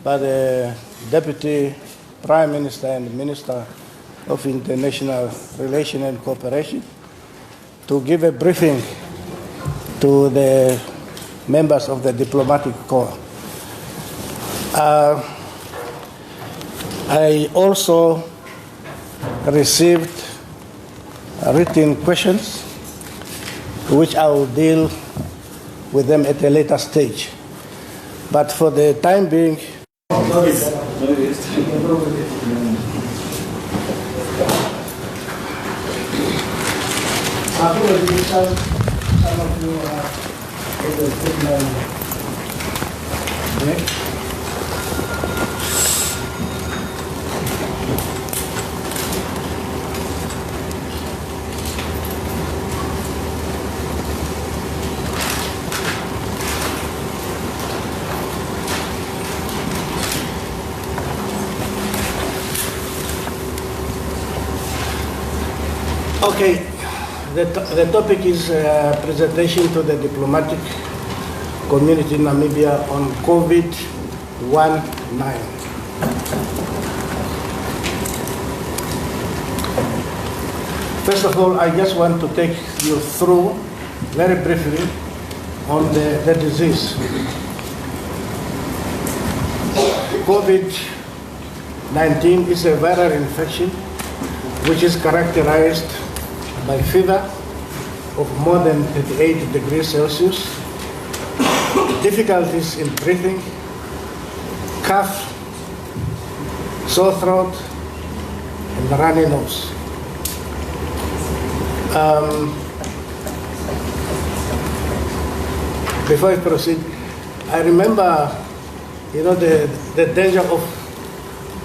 by the Deputy Prime Minister and Minister of International Relations and Cooperation to give a briefing to the members of the diplomatic corps. I also received written questions, which I will deal with them at a later stage. But for the time being, some of you are okay, the topic is presentation to the diplomatic community in Namibia on COVID-19. First of all, I just want to take you through, very briefly, on the disease. COVID-19 is a viral infection which is characterized by fever of more than 38 degrees Celsius, difficulties in breathing, cough, sore throat, and runny nose. Before I proceed, I remember, the danger of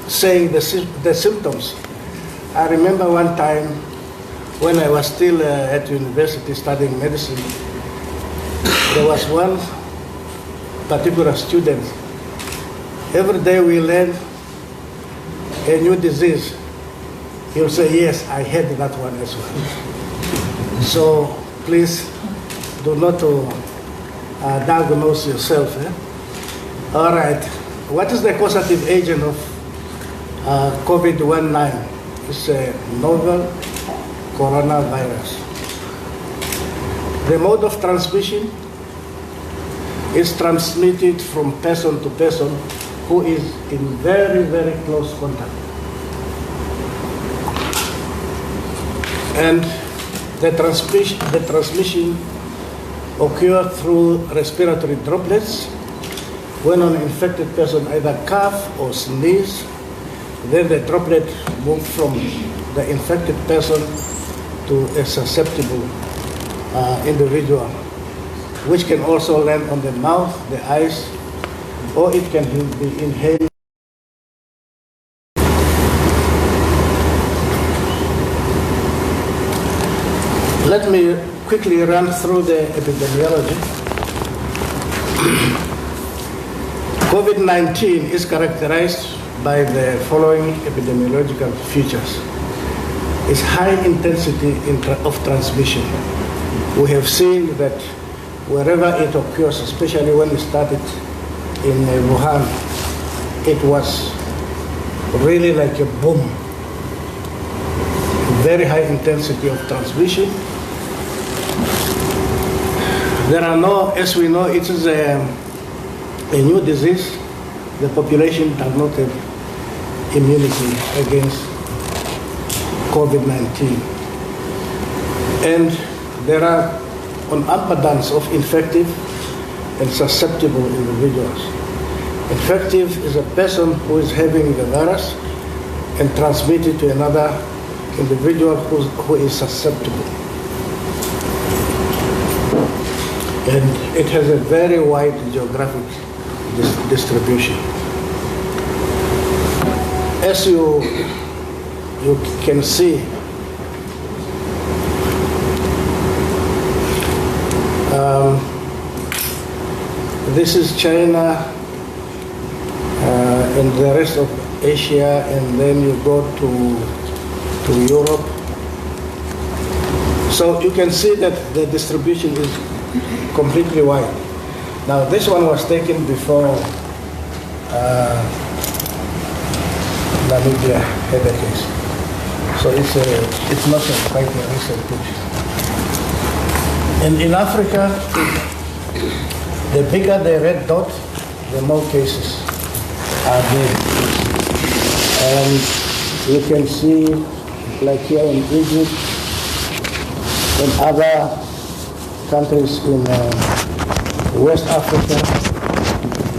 saying the symptoms. I remember one time when I was still at university studying medicine, there was one particular student. Every day we learn a new disease. He'll say, yes, I had that one as well. So please do not diagnose yourself. All right, what is the causative agent of COVID-19? It's a novel coronavirus. The mode of transmission is transmitted from person to person who is in very, very close contact. And the transmission occurs through respiratory droplets. When an infected person either cough or sneeze, then the droplet moves from the infected person to a susceptible individual, which can also land on the mouth, the eyes, or it can be inhaled. Let me quickly run through the epidemiology. COVID-19 is characterized by the following epidemiological features. It's high intensity of transmission. We have seen that wherever it occurs, especially when it started in Wuhan, it was really like a boom. Very high intensity of transmission. There are no, as we know, it is a new disease. The population does not have immunity against COVID-19. And there are an abundance of infective and susceptible individuals. Infective is a person who is having the virus and transmitted to another individual who is susceptible. And it has a very wide geographic distribution. As you can see, this is China and the rest of Asia, and then you go to Europe. So you can see that the distribution is completely wide. Now this one was taken before Namibia had a case. So it's not quite a recent picture. And in Africa, the bigger the red dot, the more cases are there. And you can see, like here in Egypt, and other countries in West Africa,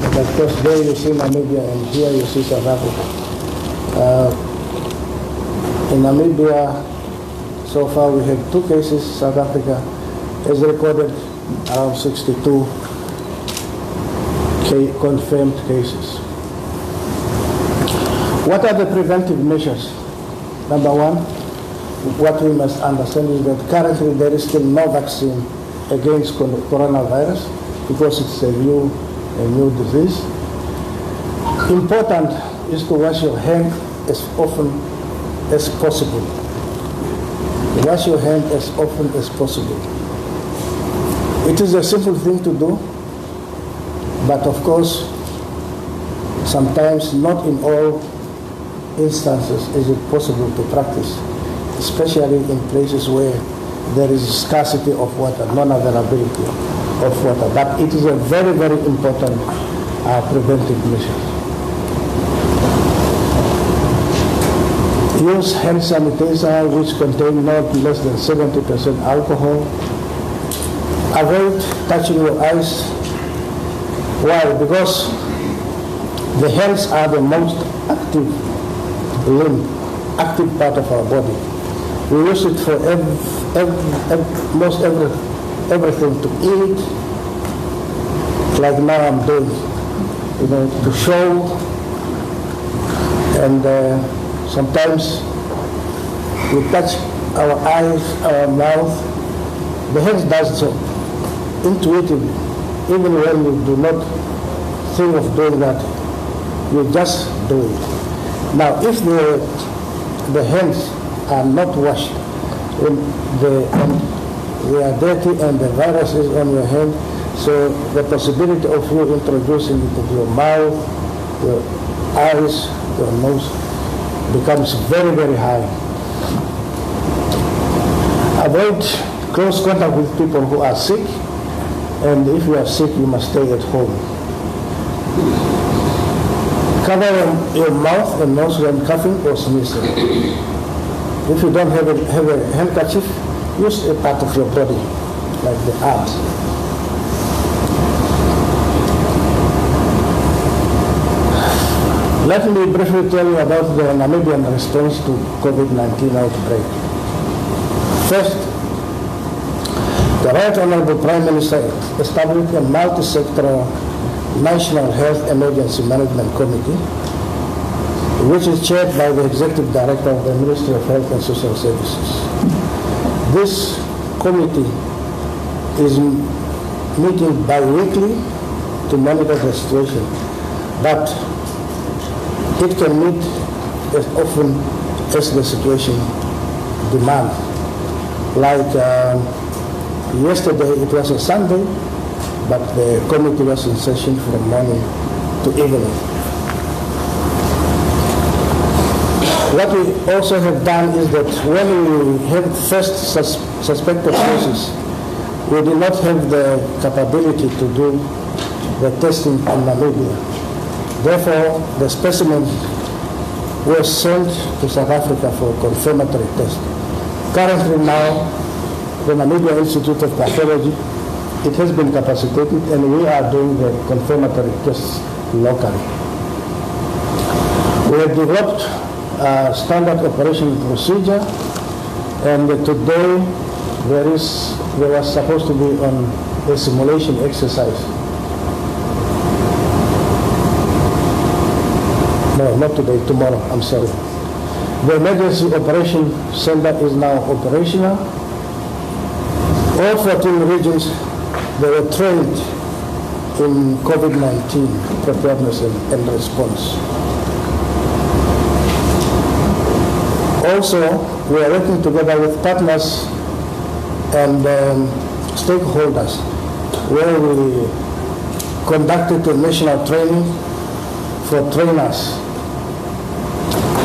and of course there you see Namibia, and here you see South Africa. In Namibia, so far we have 2 cases. South Africa has recorded around 62 confirmed cases. What are the preventive measures? Number one, what we must understand is that currently there is still no vaccine against coronavirus because it's a new disease. Important is to wash your hands as often as possible. Wash your hands as often as possible. It is a simple thing to do, but of course, sometimes not in all instances is it possible to practice, especially in places where there is scarcity of water, non-availability of water. But it is a very, very important preventive measure. Use hand sanitizer which contain not less than 70% alcohol. Avoid touching your eyes. Why? Because the hands are the most active limb, active part of our body. We use it for most everything, to eat, like now I'm doing, to show, and sometimes we touch our eyes, our mouth. The hands does so intuitively, even when you do not think of doing that, you just do it. Now, if the hands are not washed, and they are dirty and the virus is on your hand, so the possibility of you introducing it into your mouth, your eyes, your nose becomes very, very high. Avoid close contact with people who are sick, and if you are sick, you must stay at home. Cover your mouth and nose when coughing or sneezing. If you don't have a handkerchief, use a part of your body, like the arms. Let me briefly tell you about the Namibian response to COVID-19 outbreak. First, the Right Honorable Prime Minister established a multi-sectoral National Health Emergency Management Committee, which is chaired by the Executive Director of the Ministry of Health and Social Services. This committee is meeting bi-weekly to monitor the situation, but it can meet as often as the situation demands. Like yesterday, it was a Sunday, but the committee was in session from morning to evening. What we also have done is that when we have first suspected cases, we did not have the capability to do the testing in Namibia. Therefore, the specimens were sent to South Africa for confirmatory test. Currently now, the Namibian Institute of Pathology, it has been capacitated, and we are doing the confirmatory tests locally. We have developed a standard operation procedure, and today there was supposed to be on a simulation exercise. No, not today, tomorrow, I'm sorry. The emergency operation center is now operational. All 14 regions, they were trained in COVID-19 preparedness and response. Also, we are working together with partners and stakeholders, where we conducted a national training for trainers.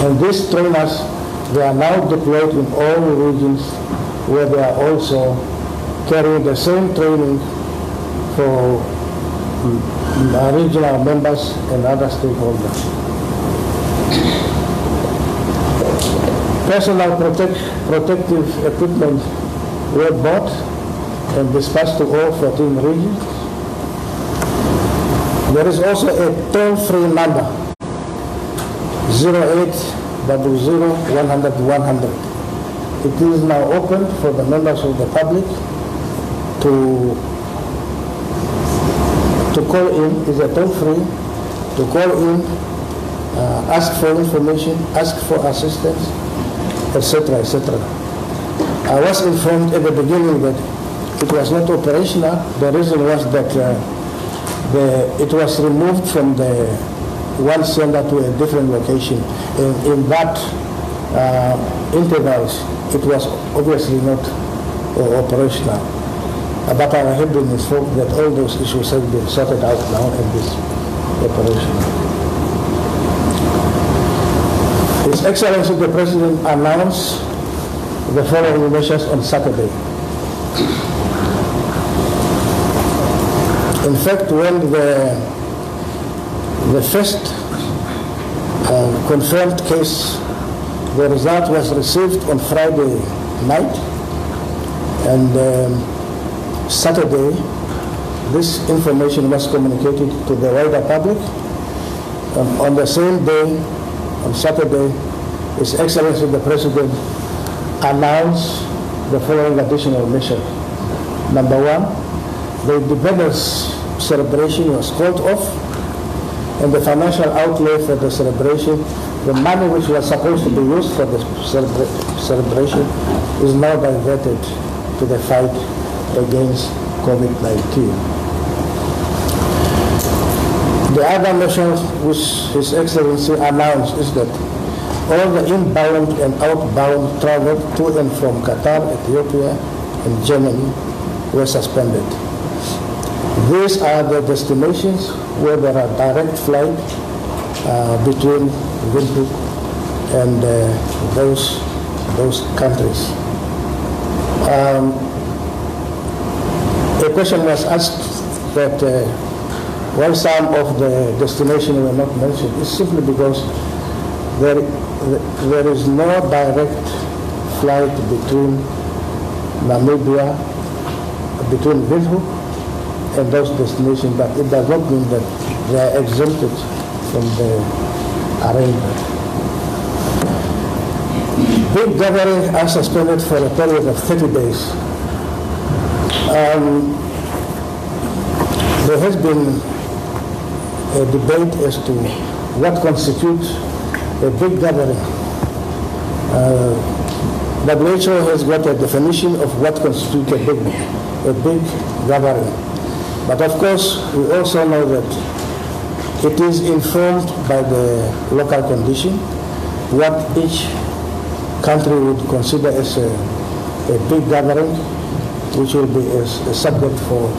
And these trainers, they are now deployed in all regions where they are also carrying the same training for regional members and other stakeholders. Personal protective equipment were bought and dispatched to all 14 regions. There is also a toll-free number, 0800-100-100. It is now open for the members of the public to call in. It's a toll-free, to call in, ask for information, ask for assistance, etc., etc. I was informed at the beginning that it was not operational. The reason was that it was removed from the one center to a different location. In that intervals, it was obviously not operational. But I have been informed that all those issues have been sorted out now in this operation. His Excellency the President announced the following measures on Saturday. In fact, when the first confirmed case, the result was received on Friday night, and Saturday, this information was communicated to the wider public. On the same day, on Saturday, His Excellency the President announced the following additional measures. Number one, the independence celebration was called off, and the financial outlay for the celebration, the money which was supposed to be used for the celebration, is now diverted to the fight against COVID-19. The other measure which His Excellency announced is that all the inbound and outbound travel to and from Qatar, Ethiopia, and Germany were suspended. These are the destinations where there are direct flights between Windhoek and those countries. A question was asked that why some of the destinations were not mentioned. It's simply because there is no direct flight between Namibia, between Windhoek and those destinations, but it does not mean that they are exempted from the arrangement. Big gatherings are suspended for a period of 30 days. There has been a debate as to what constitutes a big gathering. WHO has got a definition of what constitutes a big gathering. But of course, we also know that it is informed by the local condition, what each country would consider as a big gathering, which will be a subject for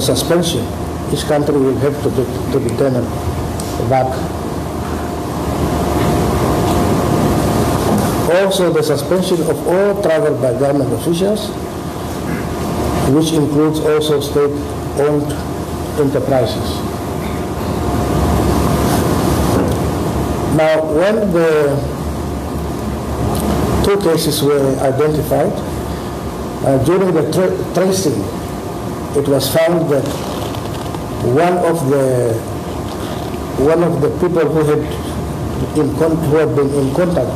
suspension. Each country will have to determine that. Also, the suspension of all travel by government officials, which includes also state-owned enterprises. Now, when the two cases were identified, during the tracing, it was found that one of the people who had been in contact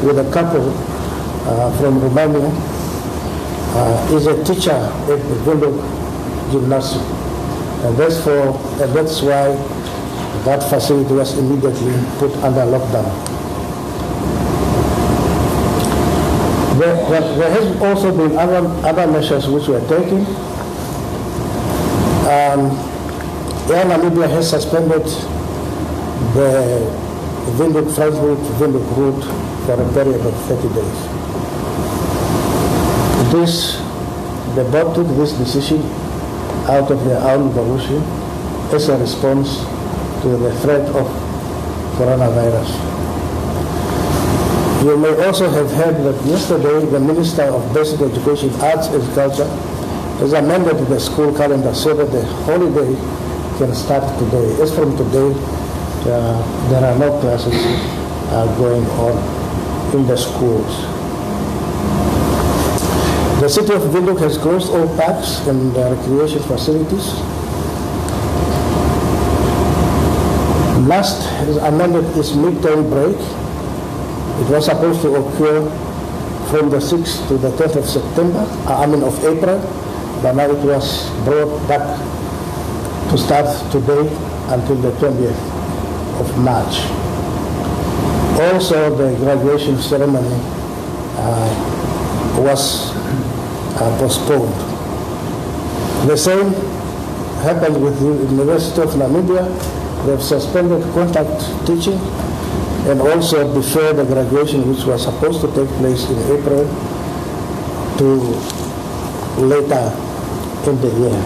with a couple from Romania is a teacher at the Windhoek Gymnasium, and that's why that facility was immediately put under lockdown. There has also been other measures which were taken. Air Namibia has suspended the Windhoek-Frankfurt-Windhoek route for a period of 30 days. The board took this decision out of their own volition as a response to the threat of coronavirus. You may also have heard that yesterday the Minister of Basic Education, Arts and Culture has amended the school calendar so that the holiday can start today. As from today, there are no classes going on in the schools. The city of Windhoek has closed all parks and recreation facilities. NAST has amended its midterm break. It was supposed to occur from the 6th to the 10th of of April, but now it was brought back to start today until the 20th of March. Also, the graduation ceremony was postponed. The same happened with the University of Namibia. They've suspended contact teaching and also deferred the graduation, which was supposed to take place in April, to later in the year.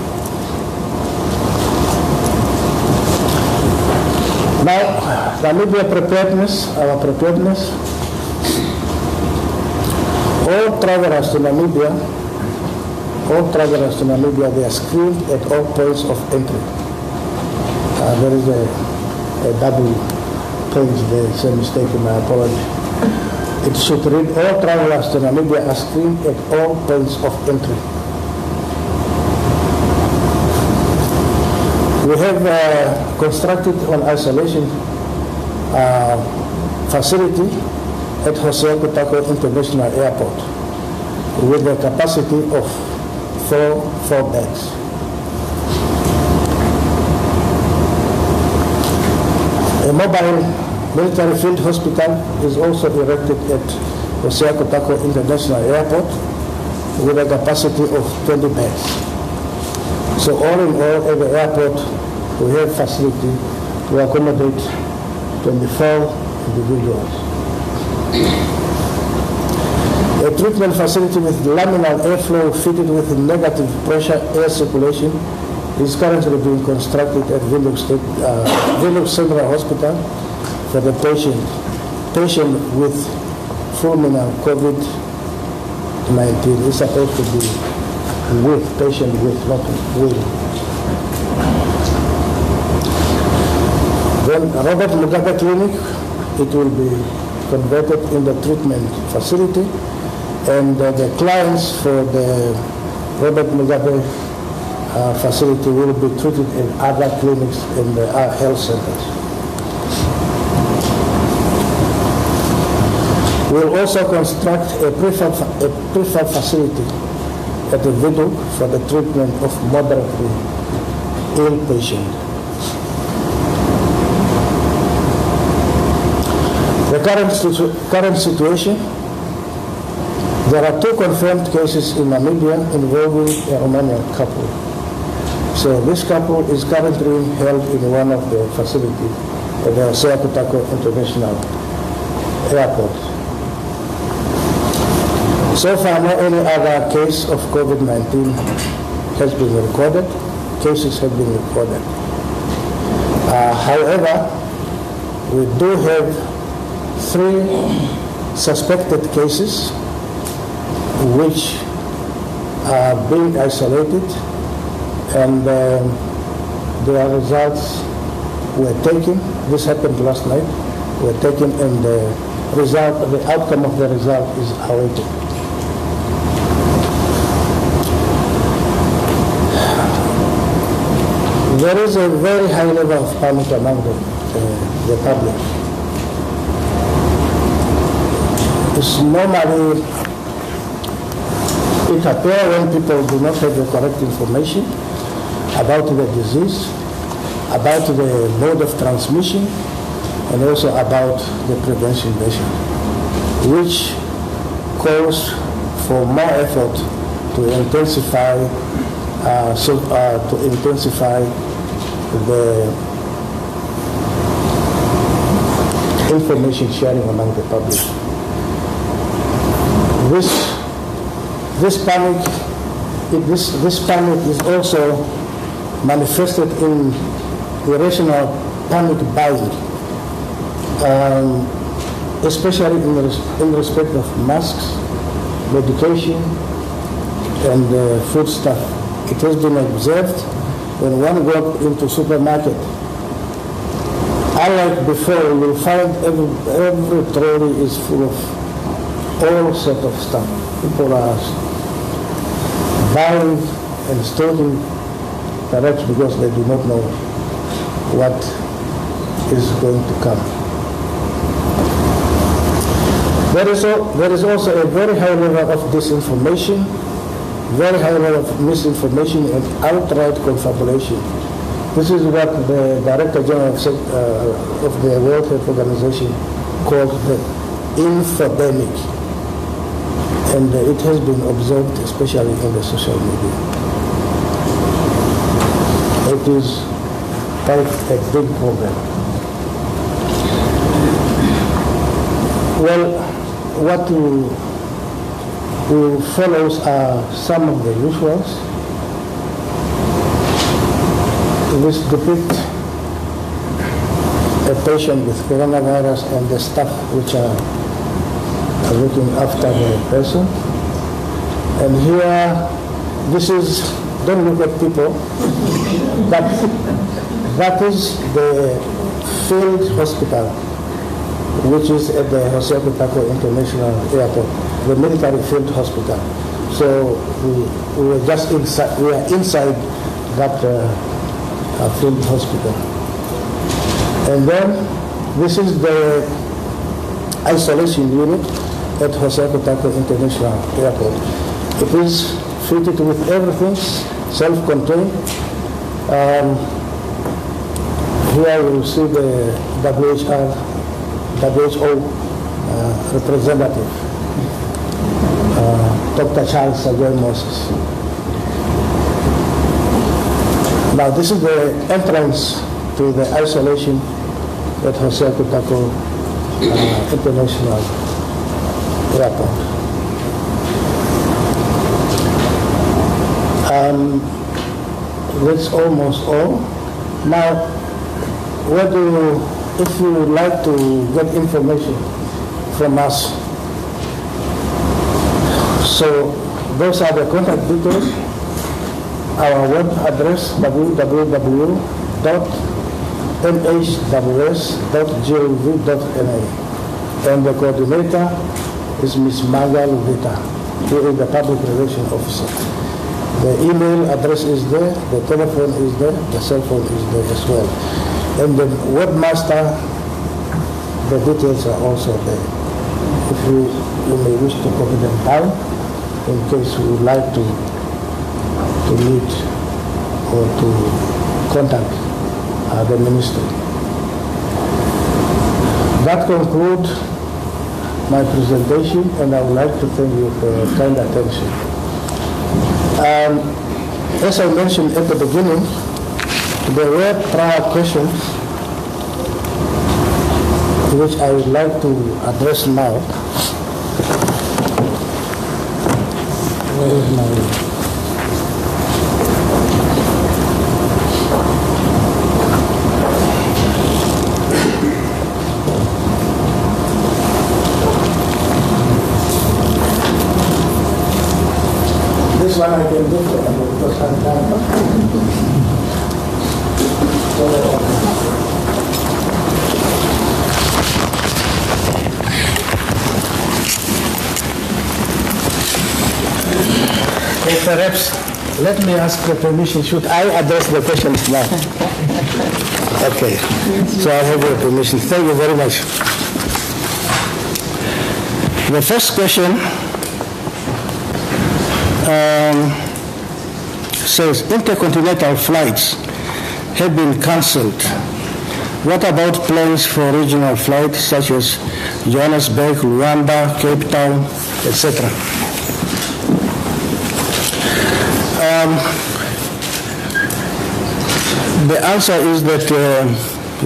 Now, Namibia preparedness, our preparedness. All travelers to Namibia, they are screened at all points of entry. There is a double page there, it's a mistake, my apology. It should read, all travelers to Namibia are screened at all points of entry. We have constructed an isolation facility at Jose Kutako International Airport with a capacity of four beds. A mobile military field hospital is also erected at Jose Kutako International Airport with a capacity of 20 beds. So all in all, at the airport, we have facility to accommodate 24 individuals. A treatment facility with laminar airflow fitted with negative pressure air circulation is currently being constructed at Windhoek Central Hospital for the patient with fulminant COVID-19. It's supposed to be with patient with, not with. Then Robert Mugabe Clinic, it will be converted in the treatment facility, and the clients for the Robert Mugabe facility will be treated in other clinics in the health centers. We'll also construct a prefab facility at the Windhoek for the treatment of moderately ill patients. The current situation, there are 2 confirmed cases in Namibia involving a Romanian couple. So this couple is currently held in one of the facilities at the Jose Kutako International Airport. So far, no any other case of COVID-19 has been recorded. Cases have been recorded. However, we do have 3 suspected cases which are being isolated, and their results were taken. This happened last night. Were taken, and the outcome of the result is awaited. There is a very high level of panic among the public. It's normally, it appears when people do not have the correct information about the disease, about the mode of transmission, and also about the prevention measure, which calls for more effort to intensify the information sharing among the public. This panic is also manifested in irrational panic buying, especially in respect of masks, medication, and food stuff. It has been observed when one goes into supermarket. Unlike before, you will find every trolley is full of all sorts of stuff. People are buying and storing perhaps because they do not know what is going to come. There is also a very high level of disinformation, very high level of misinformation and outright confabulation. This is what the Director General of the World Health Organization calls the infodemic. And it has been observed especially in the social media. It is quite a big problem. Well, what follows are some of the usuals. This depicts a patient with coronavirus and the staff which are looking after the person. And here, this is, don't look at people, but that is the field hospital, which is at the Jose Kutako International Airport, the military field hospital. So we are just inside, we are inside that field hospital. And then this is the isolation unit at Jose Kutako International Airport. It is fitted with everything, self-contained. Here you will see the WHO representative, Dr. Charles Samuel Moses. Now this is the entrance to the isolation at Jose Kutako International Airport. That's almost all. Now, if you would like to get information from us, so those are the contact details. Our web address, www.nhws.gov.na. And the coordinator is Ms. Maga Luvita, who is the public relations officer. The email address is there, the telephone is there, the cell phone is there as well. And the webmaster, the details are also there. If you may wish to copy them down, in case you would like to meet or to contact the ministry. That concludes my presentation, and I would like to thank you for your kind attention. As I mentioned at the beginning, there were prior questions which I would like to address now. Where is my... This one I can do because I'm done. Perhaps let me ask the permission. Should I address the questions now? Okay. So I have your permission. Thank you very much. The first question says intercontinental flights have been cancelled. What about plans for regional flights such as Johannesburg, Luanda, Cape Town, etc.? The answer is that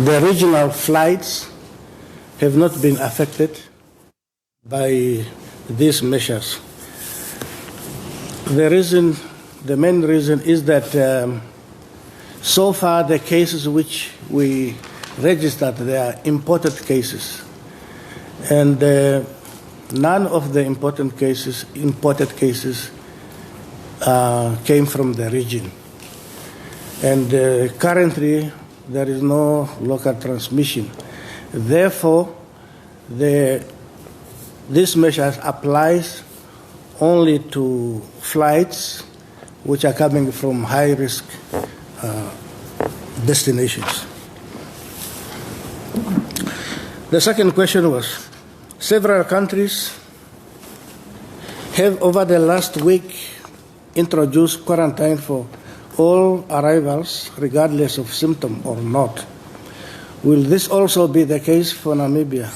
the regional flights have not been affected by these measures. The main reason is that so far the cases which we registered, they are imported cases. And none of the imported cases came from the region. And currently, there is no local transmission. Therefore, this measure applies only to flights which are coming from high-risk destinations. The second question was, several countries have over the last week introduced quarantine for all arrivals, regardless of symptom or not. Will this also be the case for Namibia?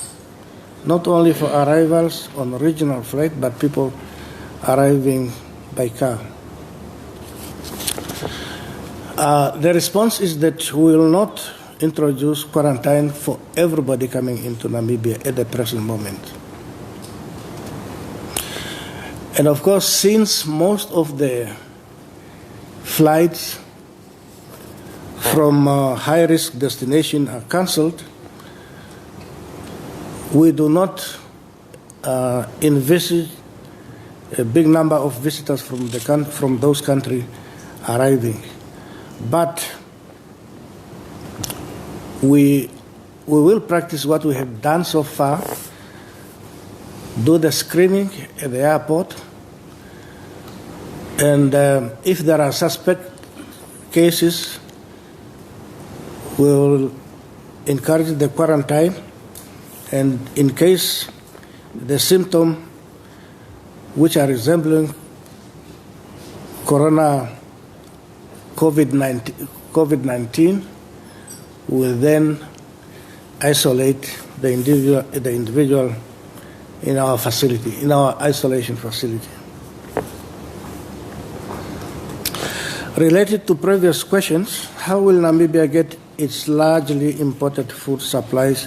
Not only for arrivals on regional flight, but people arriving by car. The response is that we will not introduce quarantine for everybody coming into Namibia at the present moment. And of course, since most of the flights from high-risk destinations are cancelled, we do not envisage a big number of visitors from those countries arriving. But we will practice what we have done so far, do the screening at the airport, and if there are suspect cases, we will encourage the quarantine, and in case the symptoms which are resembling COVID-19 will then isolate the individual in our facility, in our isolation facility. Related to previous questions, how will Namibia get its largely imported food supplies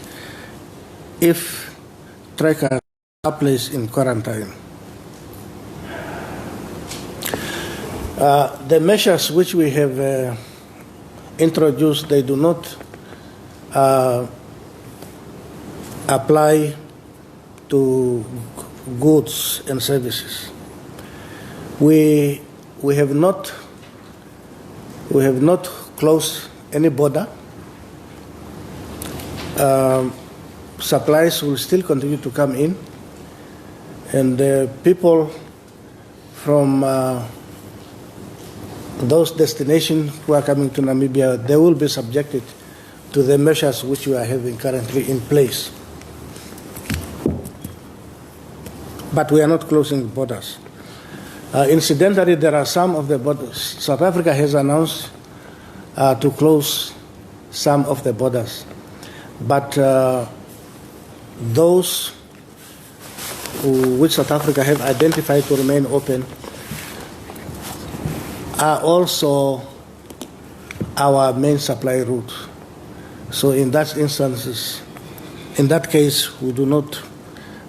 if trekkers are placed in quarantine? The measures which we have introduced, they do not apply to goods and services. We have not closed any border. Supplies will still continue to come in, and people from those destinations who are coming to Namibia, they will be subjected to the measures which we are having currently in place. But we are not closing borders. Incidentally, there are some of the borders. South Africa has announced to close some of the borders. But those which South Africa have identified to remain open are also our main supply route. So in that case, we do not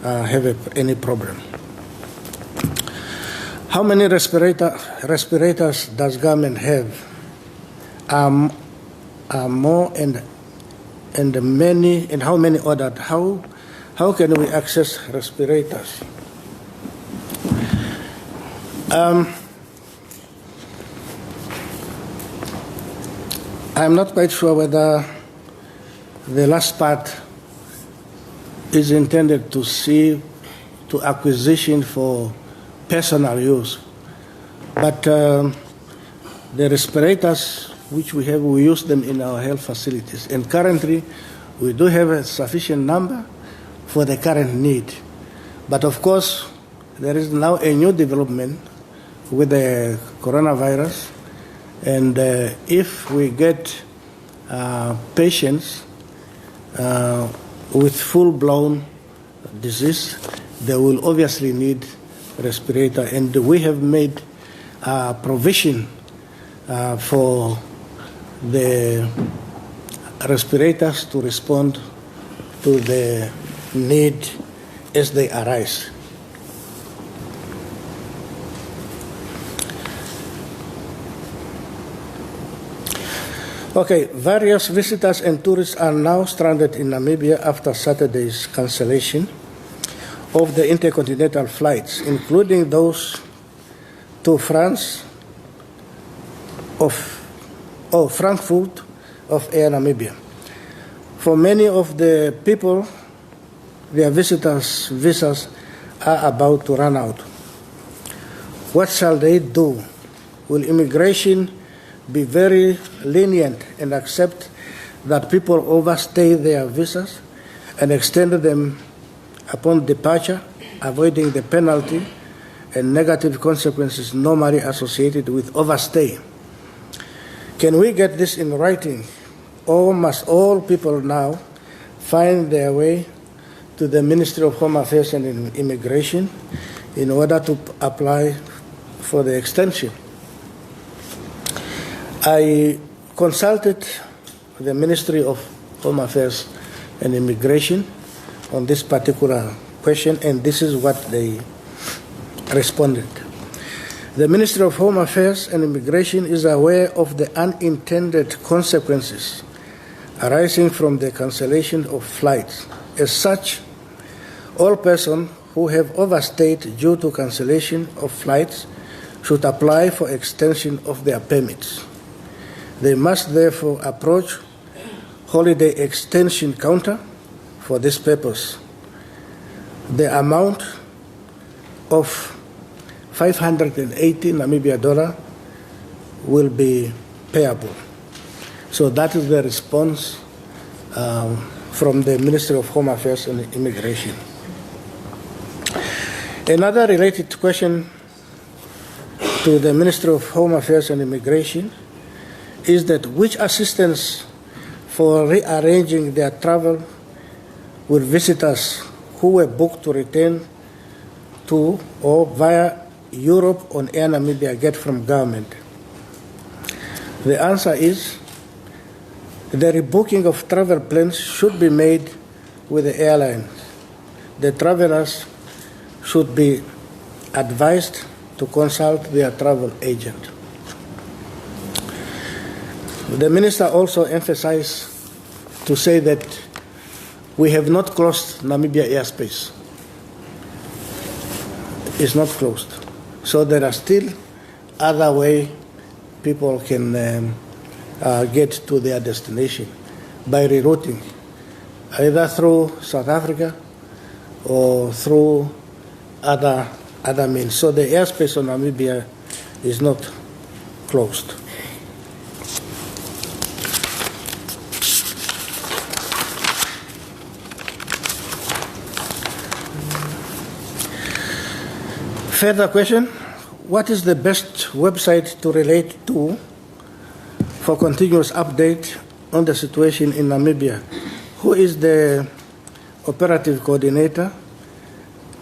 have any problem. How many respirators does government have? More and many, and how many ordered? How can we access respirators? I'm not quite sure whether the last part is intended to acquisition for personal use. But the respirators which we have, we use them in our health facilities. And currently, we do have a sufficient number for the current need. But of course, there is now a new development with the coronavirus. And if we get patients with full-blown disease, they will obviously need respirator. And we have made provision for the respirators to respond to the need as they arise. Okay, various visitors and tourists are now stranded in Namibia after Saturday's cancellation of the intercontinental flights, including those to France Frankfurt of Air Namibia. For many of the people, their visas are about to run out. What shall they do? Will immigration be very lenient and accept that people overstay their visas and extend them upon departure, avoiding the penalty and negative consequences normally associated with overstay? Can we get this in writing, or must all people now find their way to the Ministry of Home Affairs and Immigration in order to apply for the extension? I consulted the Ministry of Home Affairs and Immigration on this particular question, and this is what they responded. The Ministry of Home Affairs and Immigration is aware of the unintended consequences arising from the cancellation of flights. As such, all persons who have overstayed due to cancellation of flights should apply for extension of their permits. They must therefore approach Holiday Extension Counter for this purpose. The amount of 580 Namibia dollar will be payable. So that is the response from the Ministry of Home Affairs and Immigration. Another related question to the Ministry of Home Affairs and Immigration is that which assistance for rearranging their travel with visitors who were booked to return to or via Europe on Air Namibia get from government? The answer is the rebooking of travel plans should be made with the airlines. The travelers should be advised to consult their travel agent. The minister also emphasized to say that we have not closed Namibia airspace. It's not closed. So there are still other ways people can get to their destination by rerouting, either through South Africa or through other means. So the airspace on Namibia is not closed. Further question, what is the best website to relate to for continuous update on the situation in Namibia? Who is the operative coordinator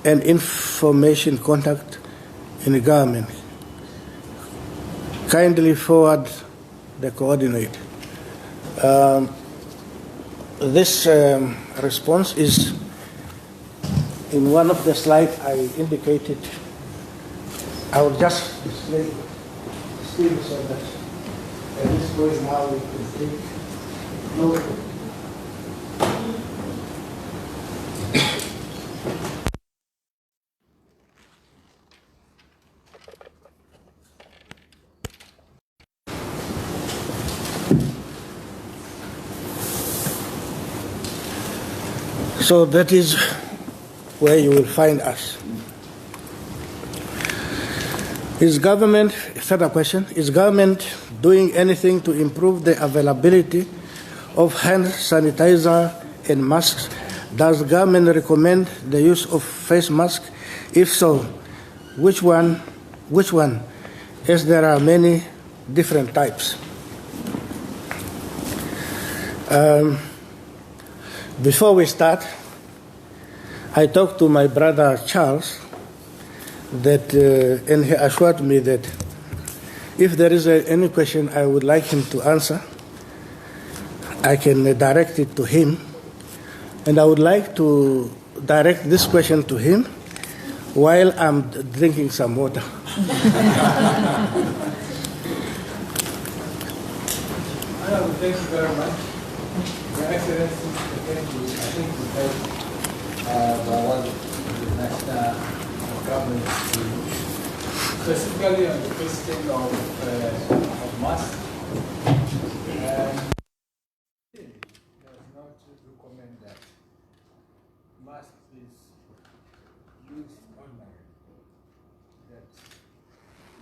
and information contact in the government? Kindly forward the coordinate. This response is in one of the slides I indicated. I will just display still so that at this point now we can take note. So that is where you will find us. Further question, is government doing anything to improve the availability of hand sanitizer and masks? Does government recommend the use of face mask? If so, which one? As there are many different types. Before we start, I talked to my brother Charles, and he assured me that if there is any question I would like him to answer, I can direct it to him. And I would like to direct this question to him while I'm drinking some water. Thank you very much. Your Excellency, thank you. I think we heard about what the national government is doing, specifically on the question of masks. Does not recommend that mask is used ordinarily. That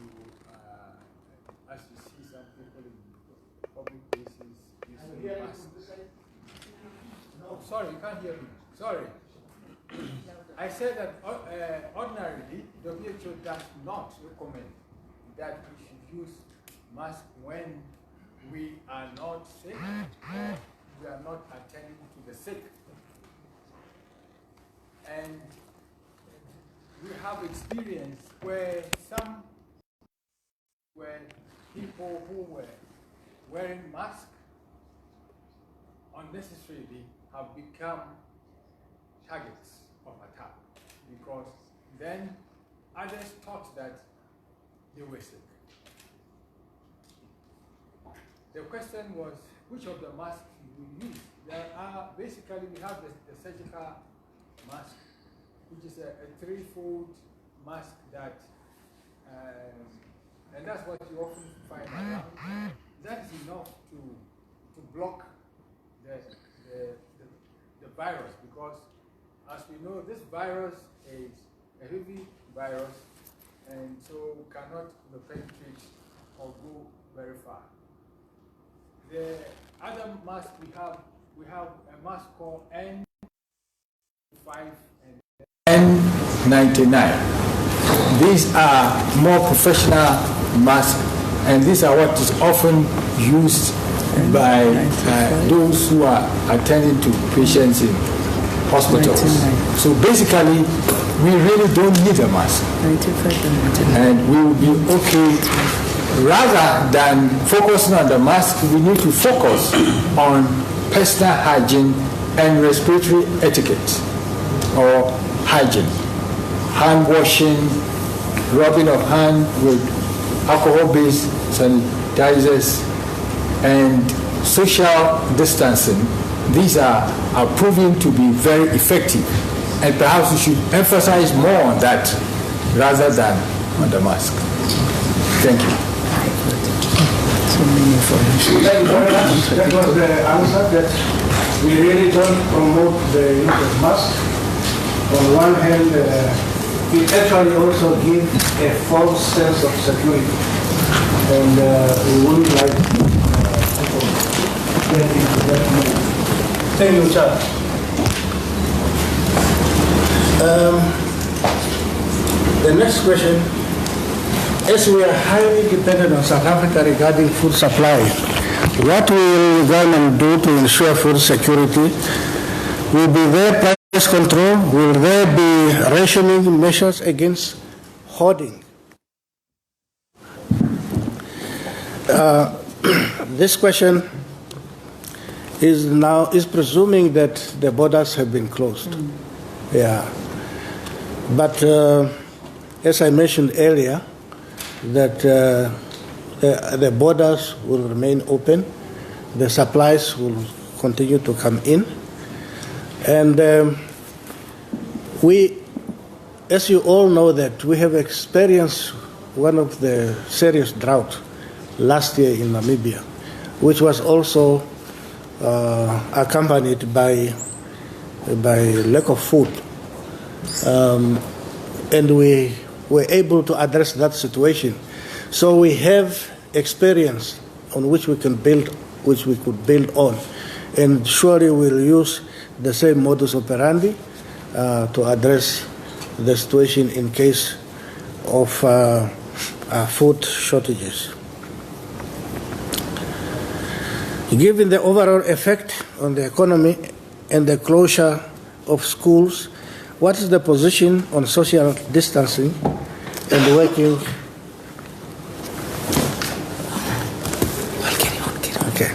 you, as you see some people in public places using masks. Sorry, you can't hear me. Sorry. I said that ordinarily, WHO does not recommend that we should use masks when we are not sick or we are not attending to the sick. And we have experience where people who were wearing masks unnecessarily have become targets of attack, because then others thought that they were sick. The question was, which of the masks we use? There are, basically, we have the surgical mask, which is a three-fold mask that, and that's what you often find around. That's enough to block the virus, because as we know, this virus is a heavy virus, and so cannot penetrate or go very far. The other mask we have a mask called N95 and N99. These are more professional masks, and these are what is often used by those who are attending to patients in hospitals. So basically, we really don't need a mask. And we will be okay. Rather than focusing on the mask, we need to focus on personal hygiene and respiratory etiquette or hygiene. Hand washing, rubbing of hand with alcohol-based sanitizers, and social distancing. These are proving to be very effective, and perhaps we should emphasize more on that rather than on the mask. Thank you. Thank you very much. That was the answer, that we really don't promote the use of masks. On one hand, it actually also gives a false sense of security, and we wouldn't like to get into that mode. Thank you, Charles. The next question: as we are highly dependent on South Africa regarding food supply, what will the government do to ensure food security? Will be there price control? Will there be rationing measures against hoarding? This question is presuming that the borders have been closed. Yeah, but as I mentioned earlier, that the borders will remain open, the supplies will continue to come in, and we, as you all know, that we have experienced one of the serious drought last year in Namibia, which was also accompanied by lack of food, and we were able to address that situation. So we have experience on which we could build on, and surely we'll use the same modus operandi to address the situation in case of food shortages. Given the overall effect on the economy and the closure of schools, what is the position on social distancing and working? Okay.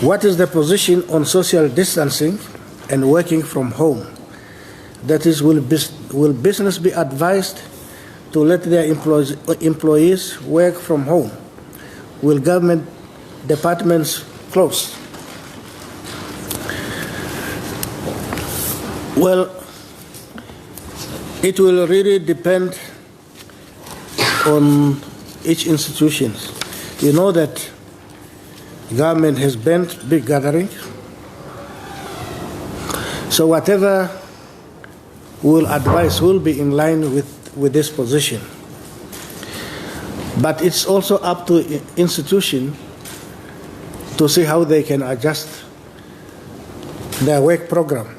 What is the position on social distancing and working from home? That is, will business be advised to let their employees work from home? Will government departments close? Well, it will really depend on each institution. You know that government has banned big gatherings. So whatever we'll advise will be in line with this position. But it's also up to institution to see how they can adjust their work program.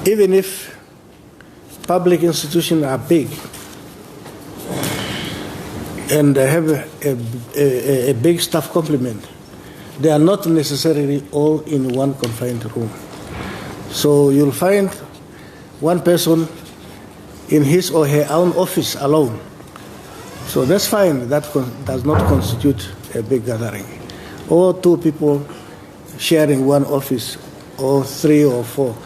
Even if public institutions are big and they have a big staff complement, they are not necessarily all in one confined room. So you'll find one person in his or her own office alone. So that's fine. That does not constitute a big gathering. Or two people sharing one office, or three or four.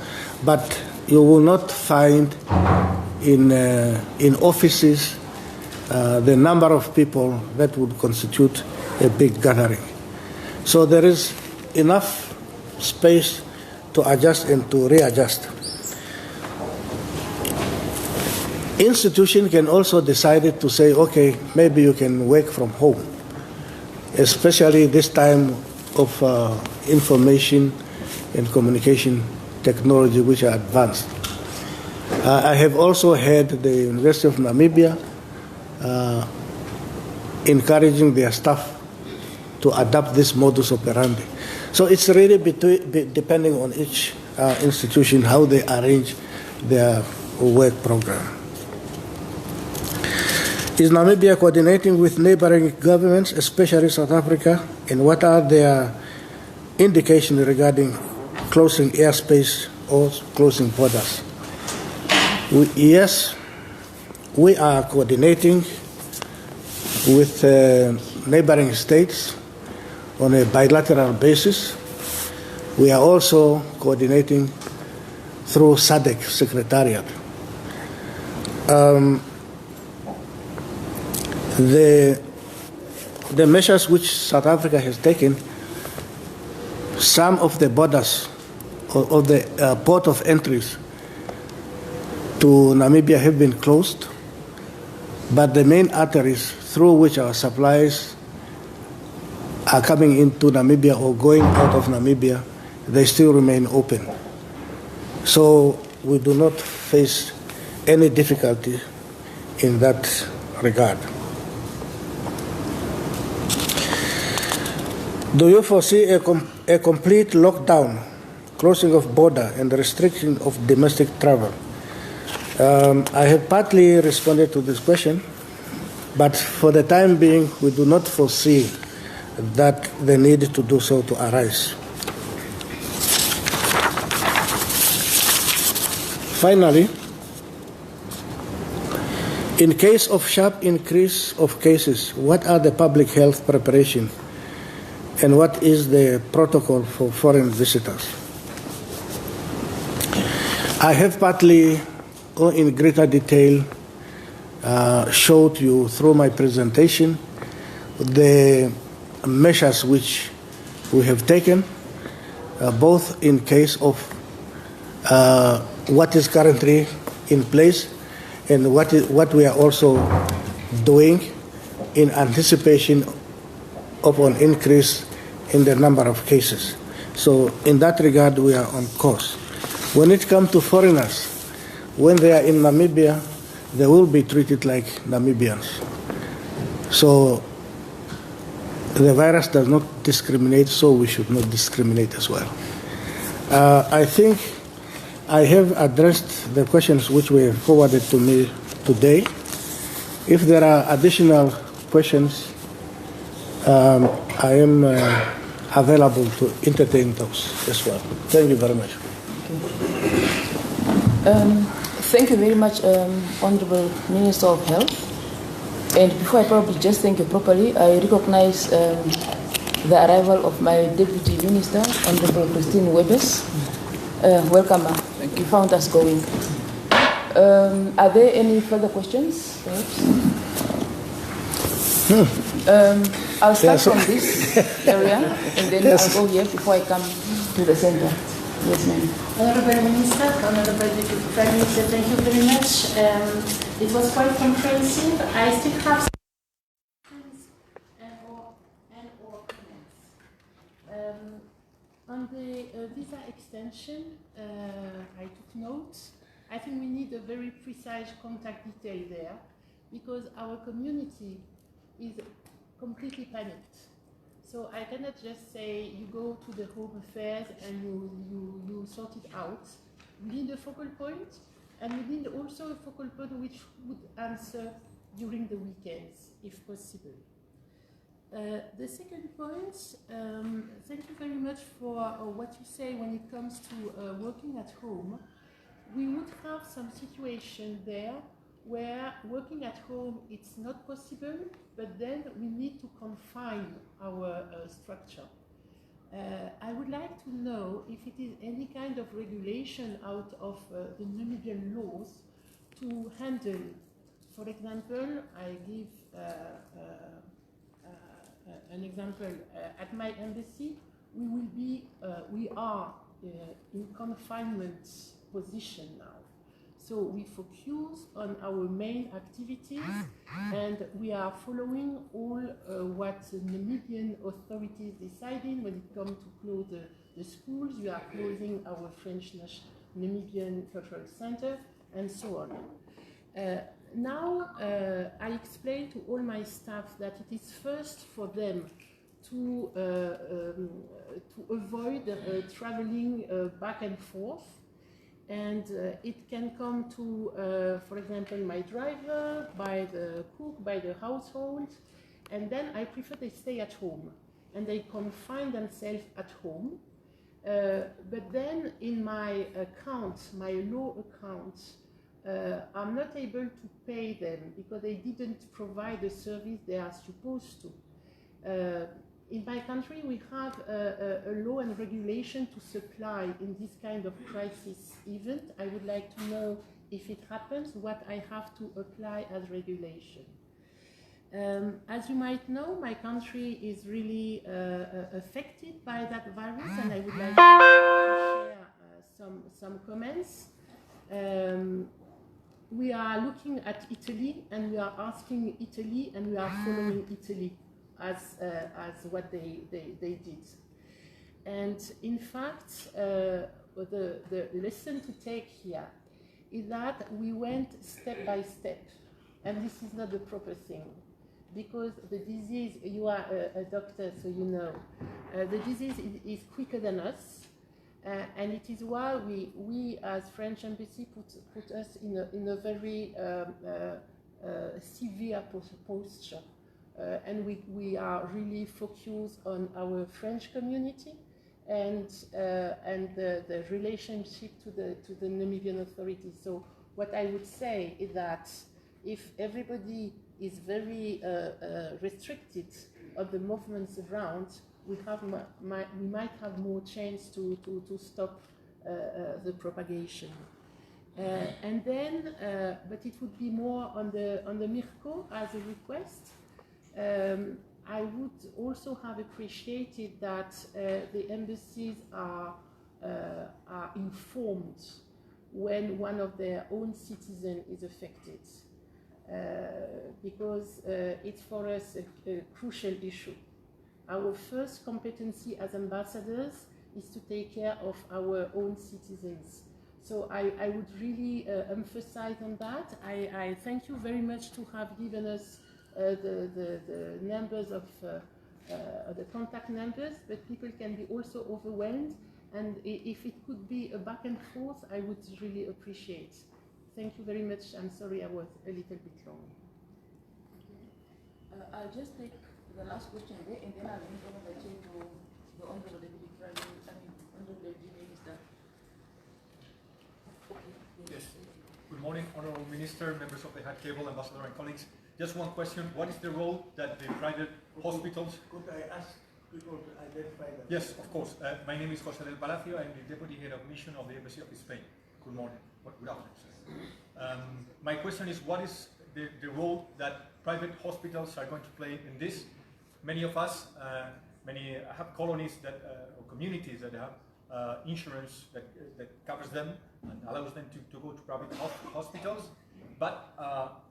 But you will not find in offices the number of people that would constitute a big gathering. So there is enough space to adjust and to readjust. Institution can also decide to say, okay, maybe you can work from home, especially this time of information and communication technology, which are advanced. I have also heard the University of Namibia encouraging their staff to adopt this modus operandi. So it's really depending on each institution how they arrange their work program. Is Namibia coordinating with neighboring governments, especially South Africa, and what are their indications regarding closing airspace or closing borders? Yes, we are coordinating with neighboring states on a bilateral basis. We are also coordinating through SADC Secretariat. The measures which South Africa has taken, some of the borders of the port of entries to Namibia have been closed, but the main arteries through which our supplies are coming into Namibia or going out of Namibia, they still remain open. So we do not face any difficulty in that regard. Do you foresee a complete lockdown, closing of border and restriction of domestic travel? I have partly responded to this question, but for the time being, we do not foresee that the need to do so to arise. Finally, in case of sharp increase of cases, what are the public health preparations and what is the protocol for foreign visitors? I have partly, or in greater detail, showed you through my presentation the measures which we have taken, both in case of what is currently in place and what we are also doing in anticipation of an increase in the number of cases. So in that regard, we are on course. When it comes to foreigners, when they are in Namibia, they will be treated like Namibians. So the virus does not discriminate, so we should not discriminate as well. I think I have addressed the questions which were forwarded to me today. If there are additional questions, I am available to entertain those as well. Thank you very much. Thank you very much, Honorable Minister of Health. And before I probably just thank you properly, I recognize the arrival of my Deputy Minister, Honorable Christine Webes. Welcome, you found us going. Are there any further questions? I'll start from this area and then I'll go here before I come to the center. Yes, ma'am. Honorable Minister, Honorable Deputy Prime Minister, thank you very much. It was quite comprehensive. I still have some questions or comments. On the visa extension, I took notes. I think we need a very precise contact detail there because our community is completely panicked. So I cannot just say you go to the Home Affairs and you sort it out. We need a focal point, and we need also a focal point which would answer during the weekends, if possible. The second point, thank you very much for what you say when it comes to working at home. We would have some situation there where working at home it's not possible, but then we need to confine our structure. I would like to know if it is any kind of regulation out of the Namibian laws to handle. For example, I give an example. At my embassy, we are in confinement position now. So we focus on our main activities and we are following all what the Namibian authorities deciding when it comes to close the schools. We are closing our French Namibian Cultural Center and so on. Now I explain to all my staff that it is first for them to avoid traveling back and forth. And it can come to, for example, my driver, by the cook, by the household, and then I prefer they stay at home and they confine themselves at home. But then in my account, my law account, I'm not able to pay them because they didn't provide the service they are supposed to. In my country, we have a law and regulation to supply in this kind of crisis event. I would like to know if it happens, what I have to apply as regulation. As you might know, my country is really affected by that virus, and I would like to share some comments. We are looking at Italy, and we are asking Italy, and we are following Italy as what they did. And in fact, the lesson to take here is that we went step by step, and this is not the proper thing, because the disease, you are a doctor, so you know, the disease is quicker than us, and it is why we as French embassy put us in a very severe posture. And we are really focused on our French community and the relationship to the Namibian authorities. So what I would say is that if everybody is very restricted on the movements around, we might have more chance to stop the propagation. And then, but it would be more on the MIRCO as a request. I would also have appreciated that the embassies are informed when one of their own citizens is affected, because it's for us a crucial issue. Our first competency as ambassadors is to take care of our own citizens. So I would really emphasize on that. I thank you very much to have given us the numbers of the contact numbers, but people can be also overwhelmed, and if it could be a back and forth, I would really appreciate. Thank you very much. I'm sorry I was a little bit long. I'll just take the last question there, and then I'll hand over the chair to the Honorable Deputy Prime Minister, Honorable Deputy Minister. Yes. Good morning, Honorable Minister, members of the Head Table, Ambassador and colleagues. Just one question. What is the role that the private hospitals... Could I ask people to identify them? Yes, of course. My name is José del Palacio. I'm the Deputy Head of Mission of the Embassy of Spain. Good morning. Good afternoon, sir. My question is, what is the role that private hospitals are going to play in this? Many of us, many have colonies that, or communities that have insurance that covers them and allows them to go to private hospitals. But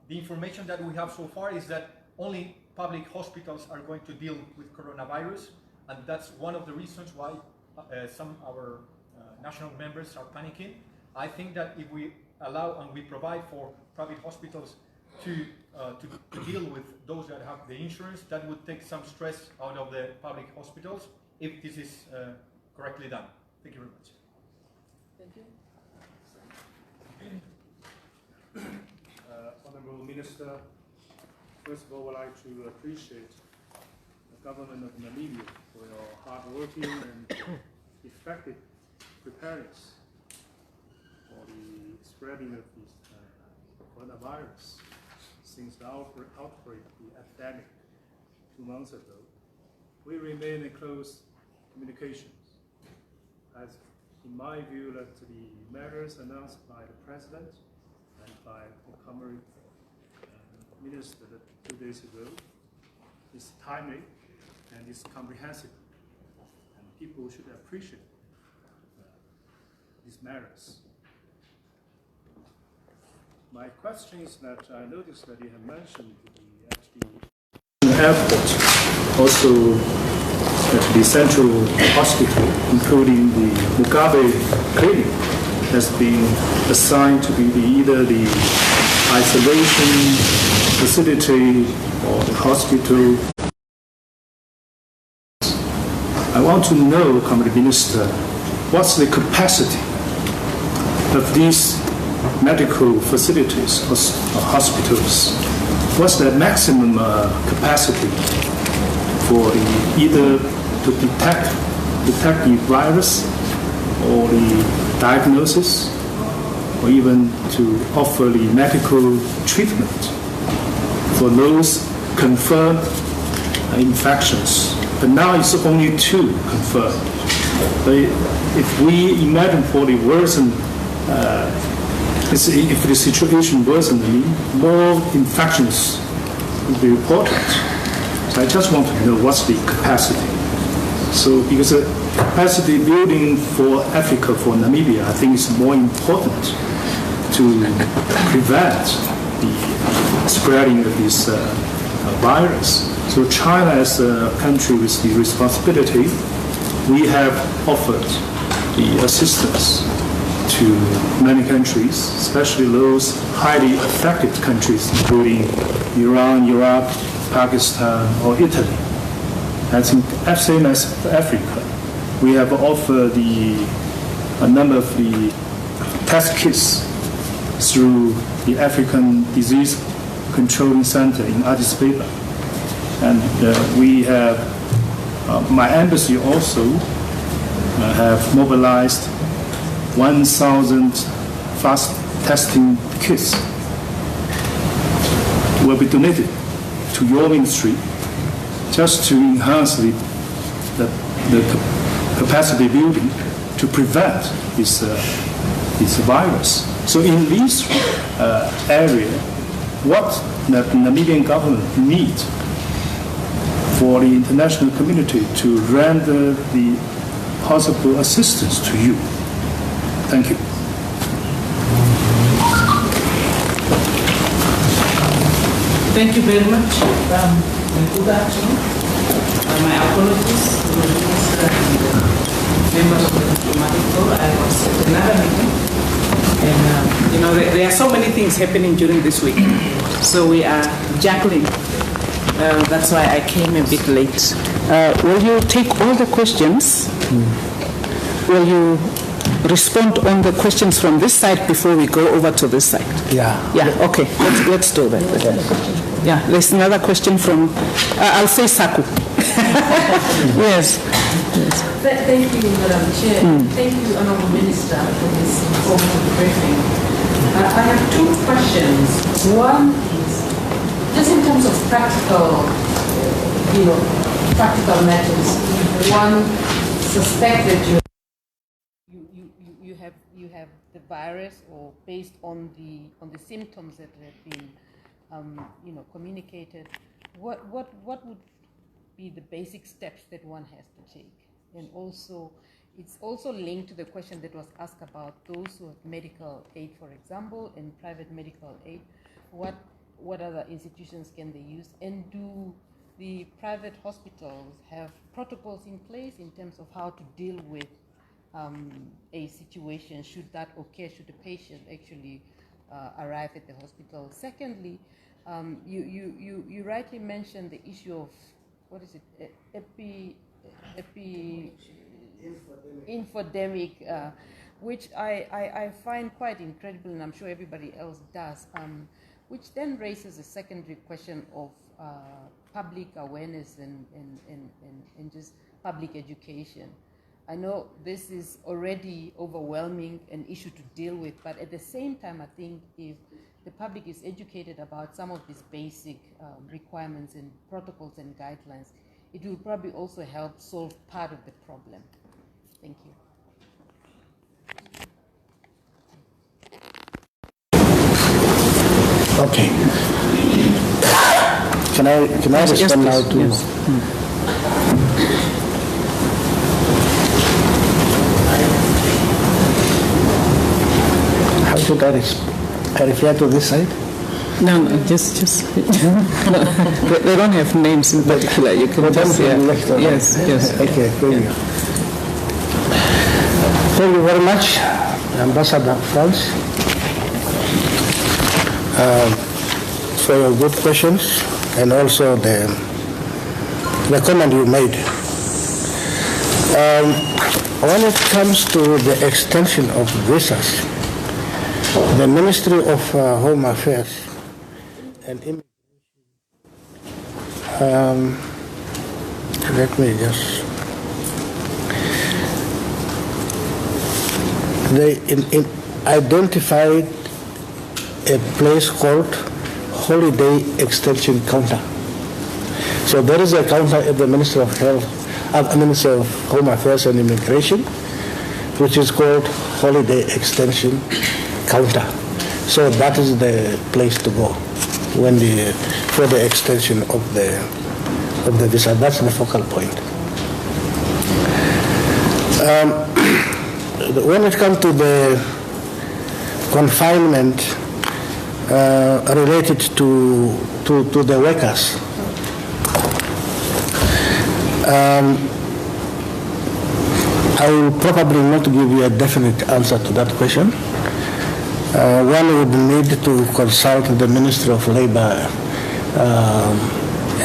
the information that we have so far is that only public hospitals are going to deal with coronavirus, and that's one of the reasons why some of our national members are panicking. I think that if we allow and we provide for private hospitals to deal with those that have the insurance, that would take some stress out of the public hospitals if this is correctly done. Thank you very much. Thank you. Honourable Minister, first of all, I would like to appreciate the government of Namibia for your hard-working and effective preparedness for the spreading of this coronavirus since the outbreak of the epidemic 2 months ago. We remain in close communications, as in my view that the measures announced by the President and by the Kalumbi Minister 2 days ago is timely and is comprehensive, and people should appreciate these measures. My question is that I noticed that you have mentioned the airport, also at the central hospital, including the Mugabe clinic, has been assigned to be either the isolation facility or the hospital. I want to know, Honourable Minister, what's the capacity of these medical facilities or hospitals? What's the maximum capacity for either to detect the virus or the diagnosis, or even to offer the medical treatment for those confirmed infections? But now it's only 2 confirmed. But if we imagine for the worsen, if the situation worsens, more infections will be reported. So I just want to know what's the capacity. So because capacity building for Africa, for Namibia, I think is more important to prevent the spreading of this virus. So China, as a country with the responsibility, we have offered the assistance to many countries, especially those highly affected countries, including Iran, Iraq, Pakistan, or Italy. I think same as Africa, we have offered a number of the test kits through the African Disease Controlling Center in Addis Ababa. And we have, my embassy also have mobilized 1,000 fast testing kits will be donated to your ministry just to enhance the capacity building to prevent this virus. So in this area, what the Namibian government needs for the international community to render the possible assistance to you? Thank you. Thank you very much. Good afternoon. My apologies to the Minister and the members of the diplomatic corps. I was at another meeting. And, there are so many things happening during this week. So we are juggling. That's why I came a bit late. Will you take all the questions? Will you respond on the questions from this side before we go over to this side? Yeah. Yeah, okay. Let's do that. Yeah, there's another question from, I'll say Saku. Yes. Thank you, Madam Chair. Thank you, Honourable Minister, for this informative briefing. I have 2 questions. One is, just in terms of practical, practical matters, one suspect that you have you have the virus, or based on the symptoms that have been communicated, what would be the basic steps that one has to take? And also, it's also linked to the question that was asked about those who have medical aid, for example, and private medical aid. What other institutions can they use? And do the private hospitals have protocols in place in terms of how to deal with a situation should that occur, should the patient actually arrive at the hospital? Secondly, you rightly mentioned the issue of, what is it, infodemic, which I find quite incredible, and I'm sure everybody else does, which then raises a secondary question of public awareness and just public education. I know this is already overwhelming, an issue to deal with, but at the same time, I think if the public is educated about some of these basic requirements and protocols and guidelines, it will probably also help solve part of the problem. Thank you. Okay. Can I respond now to? Yes. How should I refer to this side? No, just they don't have names in particular. You can just yes. Okay, thank you. Thank you very much, Ambassador Franz, for your good questions and also the comment you made. When it comes to the extension of visas, the Ministry of Home Affairs and Immigration, let me just, they identified a place called Holiday Extension Counter. So there is a counter at the Ministry of Health, Ministry of Home Affairs and Immigration, which is called Holiday Extension Counter. So that is the place to go for the extension of the visa. That's the focal point. When it comes to the confinement related to the workers, I will probably not give you a definite answer to that question. One would need to consult the Ministry of Labor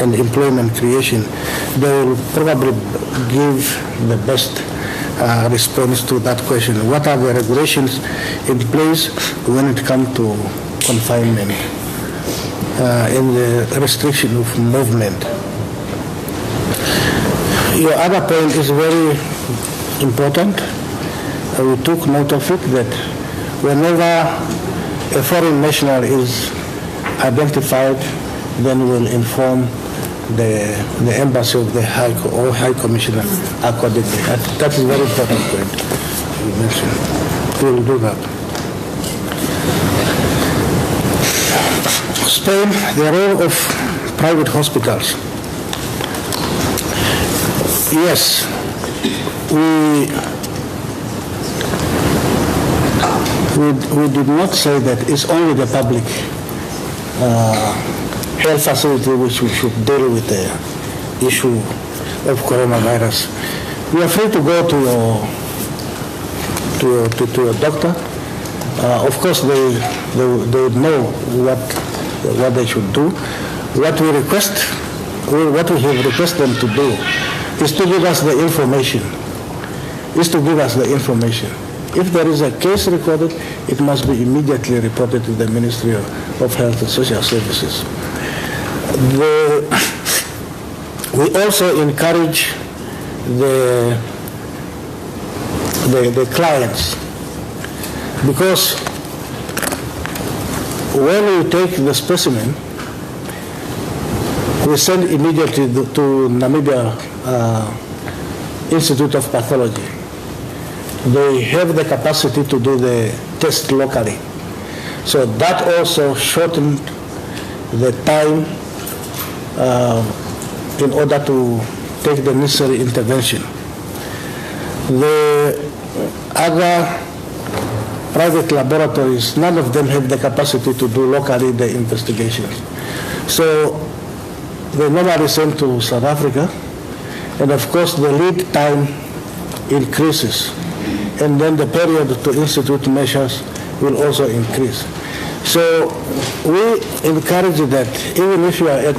and Employment Creation. They will probably give the best response to that question. What are the regulations in place when it comes to confinement and the restriction of movement? Your other point is very important. We took note of it that whenever a foreign national is identified, then we'll inform the embassy of the High Commissioner accordingly. That is a very important point you mentioned. We will do that. Spain, the role of private hospitals. Yes, we did not say that it's only the public health facility which we should deal with the issue of coronavirus. You are free to go to your doctor. Of course, they would know what they should do. What we have requested them to do is to give us the information. If there is a case recorded, it must be immediately reported to the Ministry of Health and Social Services. We also encourage the clients, because when we take the specimen, we send immediately to Namibia Institute of Pathology. they have the capacity to do the test locally. So that also shortened the time in order to take the necessary intervention. The other private laboratories, none of them have the capacity to do locally the investigations. So they normally send to South Africa, and of course the lead time increases, and then the period to institute measures will also increase. So we encourage that even if you are at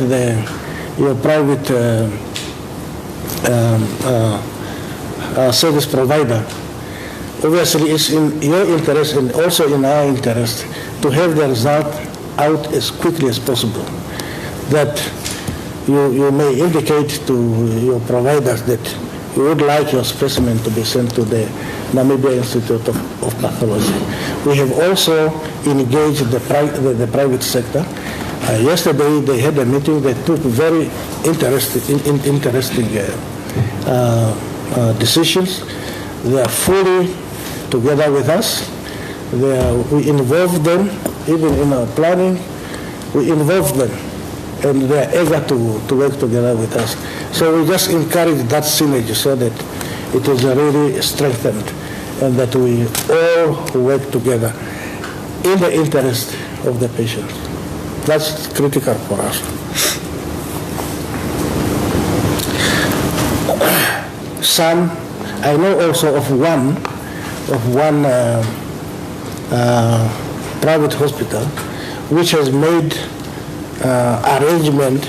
your private service provider, obviously it's in your interest and also in our interest to have the result out as quickly as possible. That you may indicate to your providers that you would like your specimen to be sent to the Namibian Institute of Pathology. We have also engaged the private sector. Yesterday they had a meeting that took very interesting decisions. They are fully together with us. We involve them even in our planning. We involve them, and they are eager to work together with us. So we just encourage that synergy so that it is really strengthened and that we all work together in the interest of the patient. That's critical for us. Some, I know also of one private hospital which has made arrangement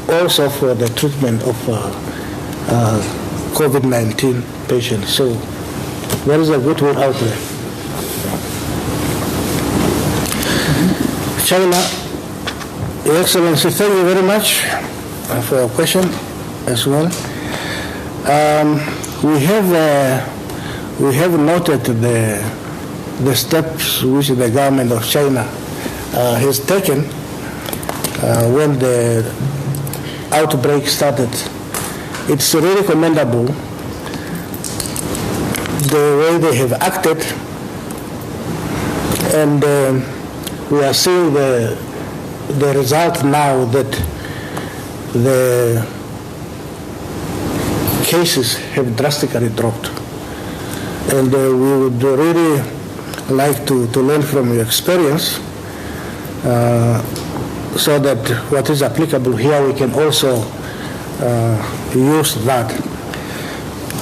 also for the treatment of COVID-19 patients. So there is a good will out there. China, Your Excellency, thank you very much for your question as well. We have noted the steps which the government of China has taken when the outbreak started. It's really commendable the way they have acted, and we are seeing the result now that the cases have drastically dropped. And we would really like to learn from your experience so that what is applicable here we can also use that.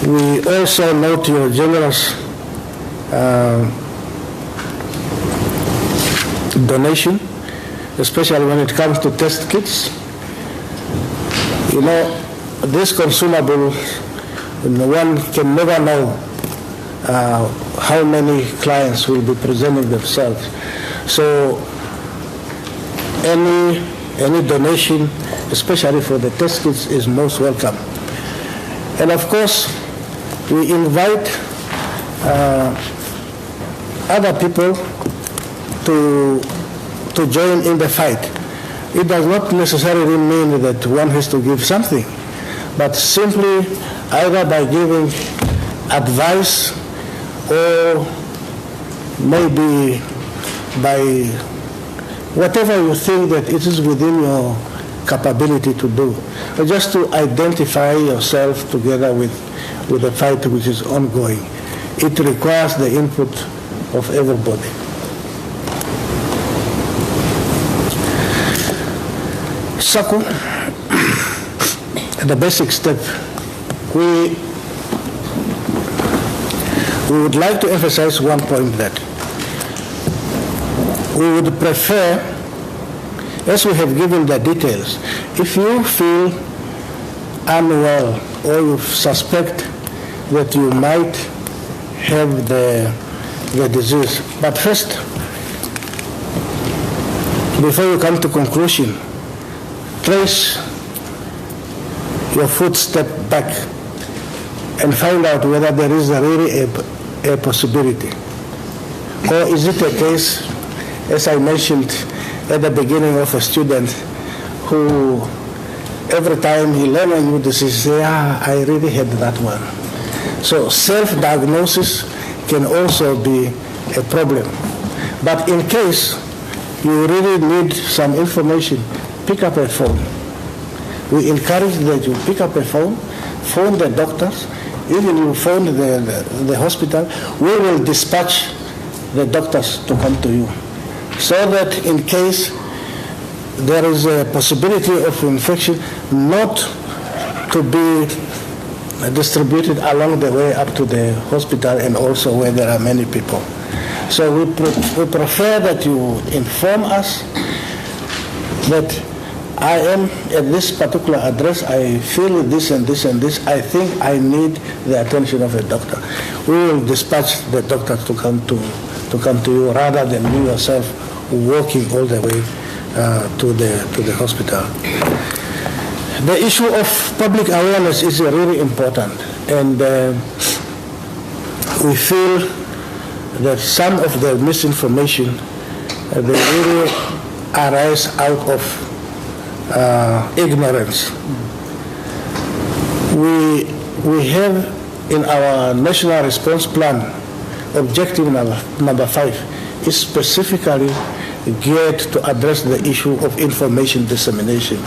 We also note your generous donation, especially when it comes to test kits. You know, this consumable, one can never know how many clients will be presenting themselves. So any donation, especially for the test kits, is most welcome. And of course, we invite other people to join in the fight. It does not necessarily mean that one has to give something, but simply either by giving advice or maybe by whatever you think that it is within your capability to do, or just to identify yourself together with the fight which is ongoing. It requires the input of everybody. Saku, the basic step, we would like to emphasize one point, that we would prefer, as we have given the details, if you feel unwell or you suspect that you might have the disease, but first, before you come to conclusion, trace your footstep back and find out whether there is really a possibility. Or is it a case, as I mentioned at the beginning, of a student who every time he learns a new disease, say, I really had that one. So self-diagnosis can also be a problem. But in case you really need some information, pick up a phone. We encourage that you pick up a phone the doctors, even you phone the hospital, we will dispatch the doctors to come to you. So that in case there is a possibility of infection not to be distributed along the way up to the hospital and also where there are many people. So we prefer that you inform us that I am at this particular address, I feel this and this and this, I think I need the attention of a doctor. We will dispatch the doctor to come to you rather than you yourself walking all the way to the hospital. The issue of public awareness is really important, and we feel that some of the misinformation they really arise out of ignorance. We have in our national response plan, objective number 5 is specifically geared to address the issue of information dissemination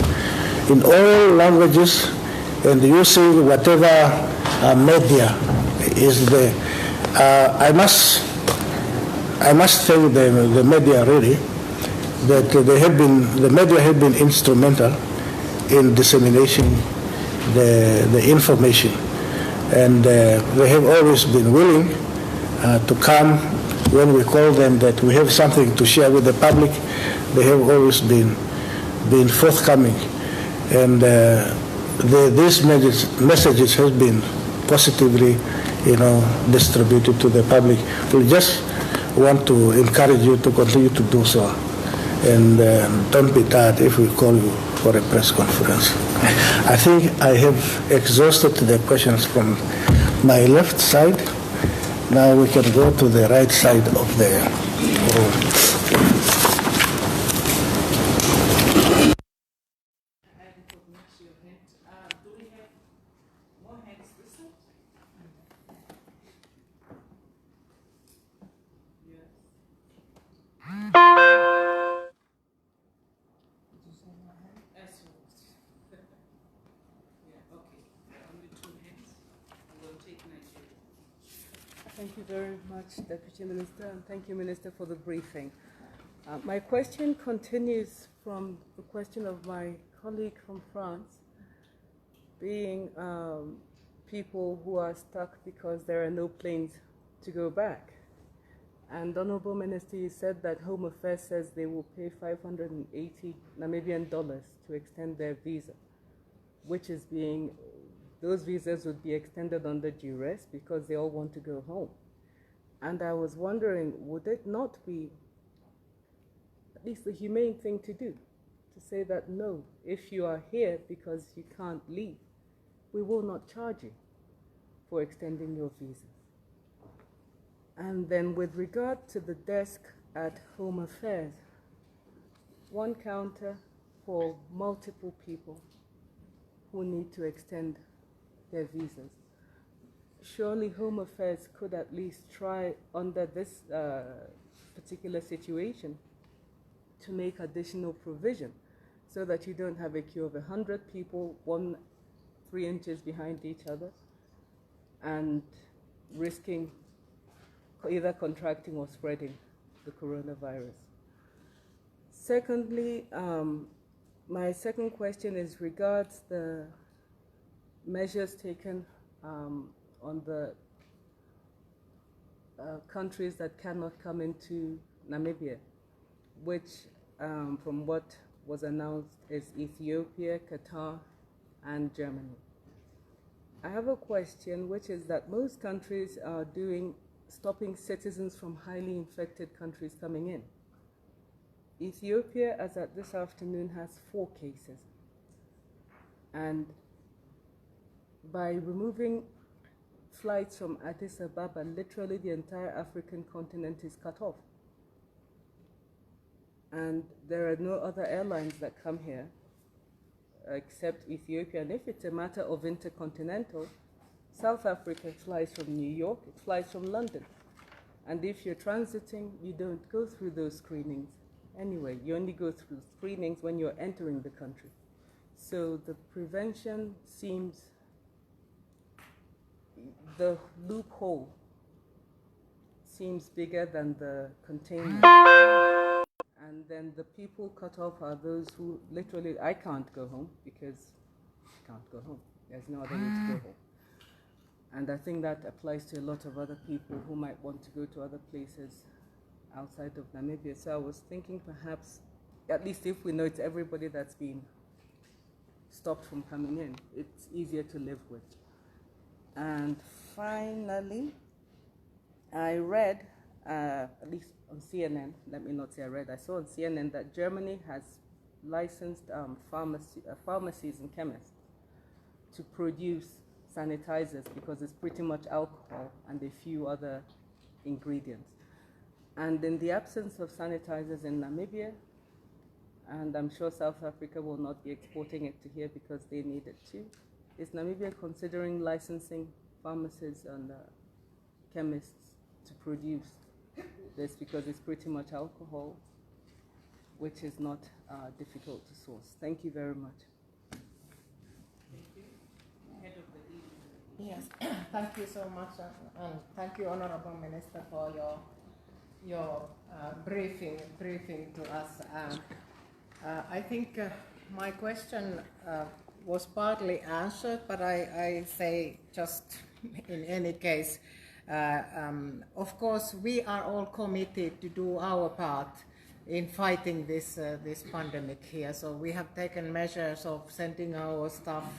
in all languages and using whatever media is there. I must thank the media really, that the media have been instrumental in disseminating the information, and they have always been willing to come when we call them that we have something to share with the public. They have always been forthcoming, and these messages have been positively, distributed to the public. We just want to encourage you to continue to do so. And don't be tired if we call you for a press conference. I think I have exhausted the questions from my left side. Now we can go to the right side of the room. Thank you very much, Deputy Minister, and thank you, Minister, for the briefing. My question continues from the question of my colleague from France, being people who are stuck because there are no planes to go back. And Honorable Minister, you said that Home Affairs says they will pay 580 Namibian dollars to extend their visa, which is being, those visas would be extended under duress because they all want to go home. And I was wondering, would it not be at least the humane thing to do, to say that no, if you are here because you can't leave, we will not charge you for extending your visa. And then with regard to the desk at Home Affairs, one counter for multiple people who need to extend their visas. Surely Home Affairs could at least try under this particular situation to make additional provision so that you don't have a queue of 100 people, 3 inches behind each other, and risking either contracting or spreading the coronavirus. Secondly, my second question is regards the measures taken on the countries that cannot come into Namibia, which from what was announced is Ethiopia, Qatar, and Germany. I have a question, which is that most countries are stopping citizens from highly infected countries coming in. Ethiopia, as at this afternoon, has 4 cases. And by removing flights from Addis Ababa, literally the entire African continent is cut off. And there are no other airlines that come here except Ethiopia. And if it's a matter of intercontinental, South Africa flies from New York, it flies from London. And if you're transiting, you don't go through those screenings anyway. You only go through screenings when you're entering the country. So the prevention seems, the loophole seems bigger than the containment. And then the people cut off are those who literally, I can't go home because I can't go home. There's no other way to go home. And I think that applies to a lot of other people who might want to go to other places outside of Namibia. So I was thinking perhaps, at least if we know it's everybody that's been stopped from coming in, it's easier to live with. And finally, I read, at least on CNN, let me not say I read, I saw on CNN that Germany has licensed pharmacies and chemists to produce sanitizers because it's pretty much alcohol and a few other ingredients. And in the absence of sanitizers in Namibia, and I'm sure South Africa will not be exporting it to here because they need it too, is Namibia considering licensing pharmacists and chemists to produce this because it's pretty much alcohol, which is not difficult to source. Thank you very much. Yes, thank you so much, and thank you, Honorable Minister, for your briefing to us. I think my question was partly answered, but I say just in any case, of course, we are all committed to do our part in fighting this pandemic here. So we have taken measures of sending our staff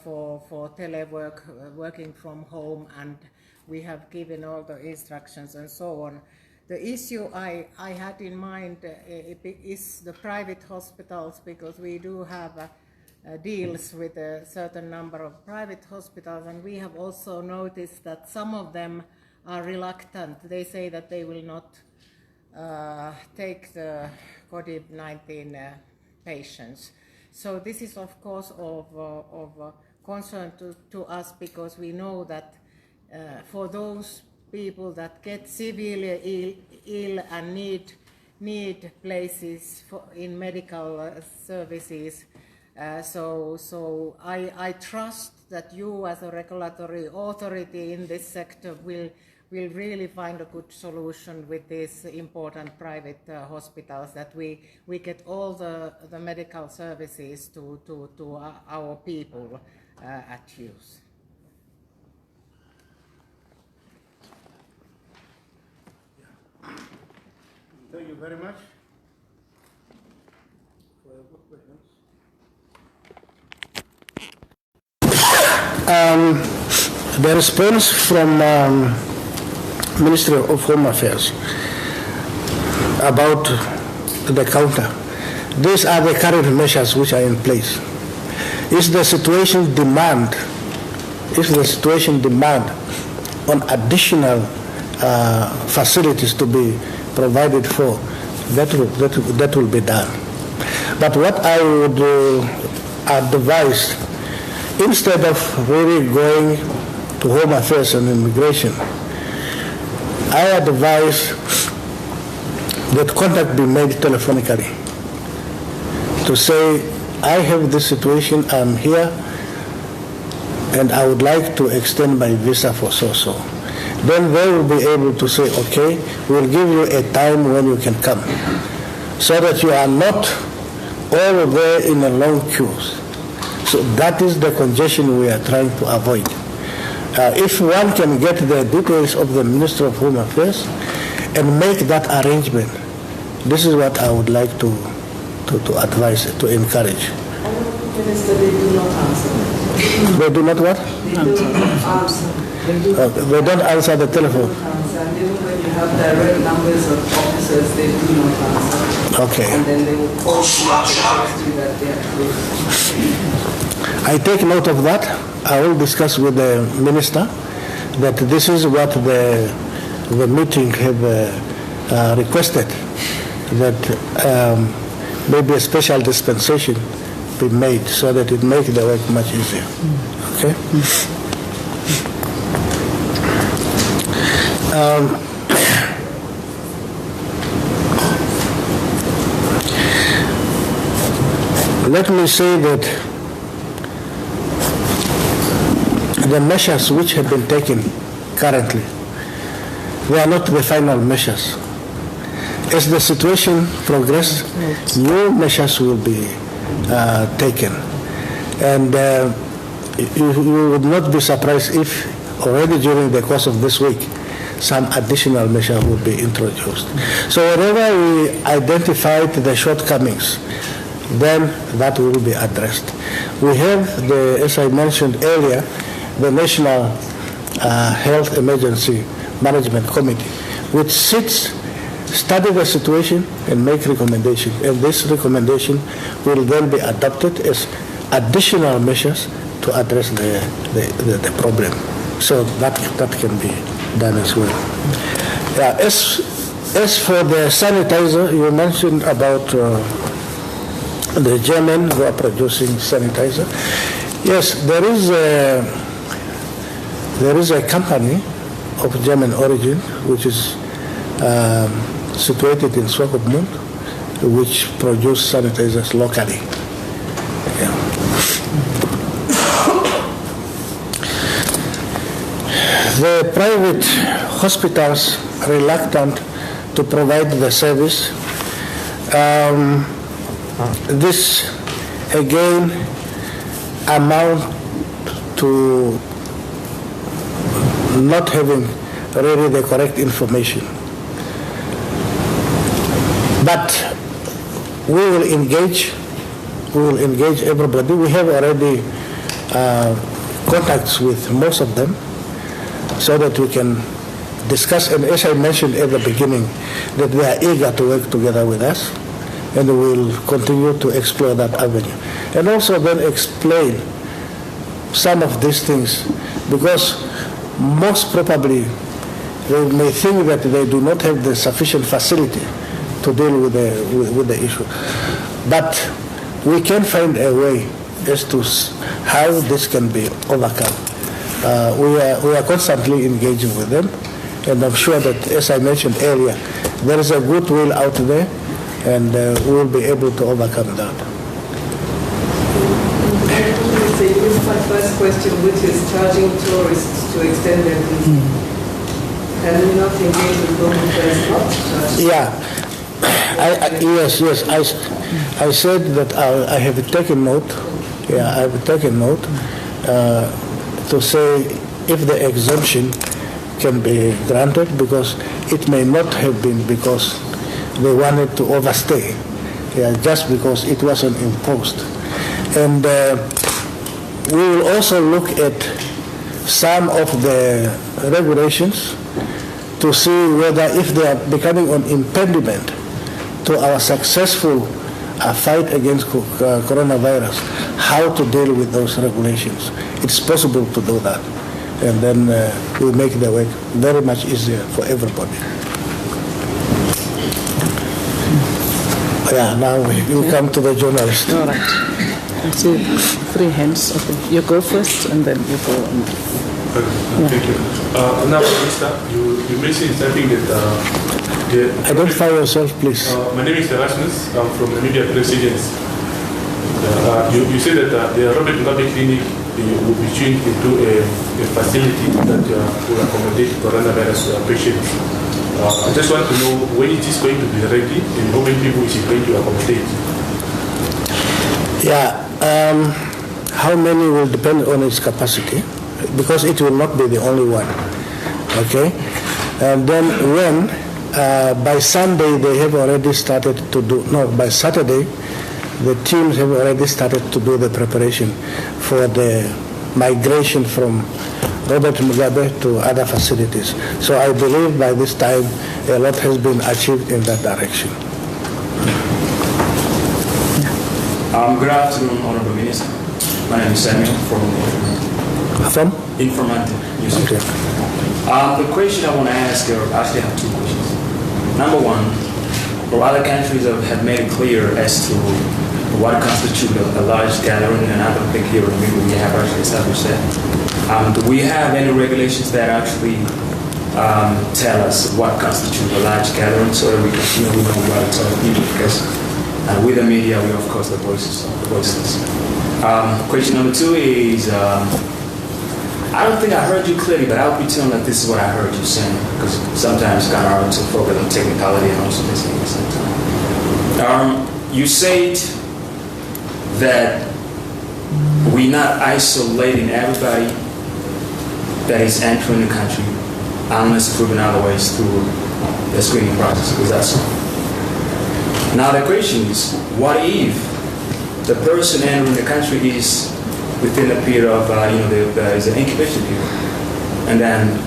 for telework, working from home, and we have given all the instructions and so on. The issue I had in mind is the private hospitals, because we do have deals with a certain number of private hospitals, and we have also noticed that some of them are reluctant. They say that they will not take the COVID-19 patients. So this is of course of concern to us, because we know that for those people that get severely ill and need places in medical services, so I trust that you as a regulatory authority in this sector will really find a good solution with these important private hospitals, that we get all the medical services to our people at use. Thank you very much for your good questions. The response from Ministry of Home Affairs about the counter. These are the current measures which are in place. Is the situation demand on additional facilities to be provided for, that will be done. But what I would advise, instead of really going to Home Affairs and Immigration, I advise that contact be made telephonically to say, I have this situation, I'm here, and I would like to extend my visa for so-so. Then they will be able to say, okay, we'll give you a time when you can come, so that you are not all there in a long queues. So that is the congestion we are trying to avoid. If one can get the details of the Minister of Home Affairs and make that arrangement, this is what I would like to advise, to encourage. Minister, they do not answer. They do not what? They do not answer. They don't answer the telephone. And even when you have direct numbers of officers, they do not answer. Okay. And then they will call you that they are closed. I take note of that. I will discuss with the minister that this is what the meeting have requested, that maybe a special dispensation be made so that it makes the work much easier. Okay? Let me say that the measures which have been taken currently, they are not the final measures. As the situation progresses, new measures will be taken. And you would not be surprised if already during the course of this week, some additional measure will be introduced. So whenever we identified the shortcomings, then that will be addressed. We have, as I mentioned earlier, the National Health Emergency Management Committee, which sits, study the situation and make recommendations. And this recommendation will then be adopted as additional measures to address the problem. So that can be done as well. As for the sanitizer, you mentioned about the German who are producing sanitizer. Yes, there is a company of German origin which is situated in Swakopmund, which produce sanitizers locally. Yeah. The private hospitals are reluctant to provide the service. This again amount to not having really the correct information. But we will engage everybody. We have already contacts with most of them so that we can discuss, and as I mentioned at the beginning, that they are eager to work together with us, and we will continue to explore that avenue. And also then explain some of these things, because most probably they may think that they do not have the sufficient facility to deal with the issue. But we can find a way as to how this can be overcome. We are constantly engaging with them, and I'm sure that, as I mentioned earlier, there is a goodwill out there, and we will be able to overcome that. This is my first question, which is charging tourists to extend their visa. Can we not engage with local first not charging? Yeah. Yes. I said that I have taken note. Yeah, I have taken note to say if the exemption can be granted, because it may not have been because they wanted to overstay, just because it wasn't imposed. And we will also look at some of the regulations to see whether if they are becoming an impediment to our successful fight against coronavirus, how to deal with those regulations. It's possible to do that. And then we'll make the work very much easier for everybody. Yeah, now we come to the journalist. All right. I see three hands. Okay. You go first, and then you go on. Thank you. Now, Minister, you mentioned something that... Identify yourself, please. My name is Erasmus. I'm from Namibian Presidency. You said that the Robert Mugabe Clinic will be changed into a facility that will accommodate coronavirus patients. I just want to know when it is going to be ready and how many people is it going to accommodate? Yeah, how many will depend on its capacity, because it will not be the only one. Okay? And then when by Sunday they have already started to do, no, by Saturday the teams have already started to do the preparation for the migration from Robert Mugabe to other facilities. So I believe by this time a lot has been achieved in that direction. Good afternoon, Honorable Minister. My name is Samuel from Informante. Okay. The question I want to ask, or actually I have two questions. Number one, or other countries have made it clear as to what constitutes a large gathering, and I don't think here in we have actually established that. Do we have any regulations that actually tell us what constitutes a large gathering so that we know what to tell people, because with the media, we of course the voiceless. Question number 2 is, I don't think I heard you clearly, but I'll pretend that this is what I heard you saying, because sometimes it's kind of hard to focus on technicality and also listening at the same time. You said that we're not isolating everybody that is entering the country unless proven otherwise through the screening process. Is that so? Now the question is, what if the person entering the country is within a period of, there is an incubation period, and then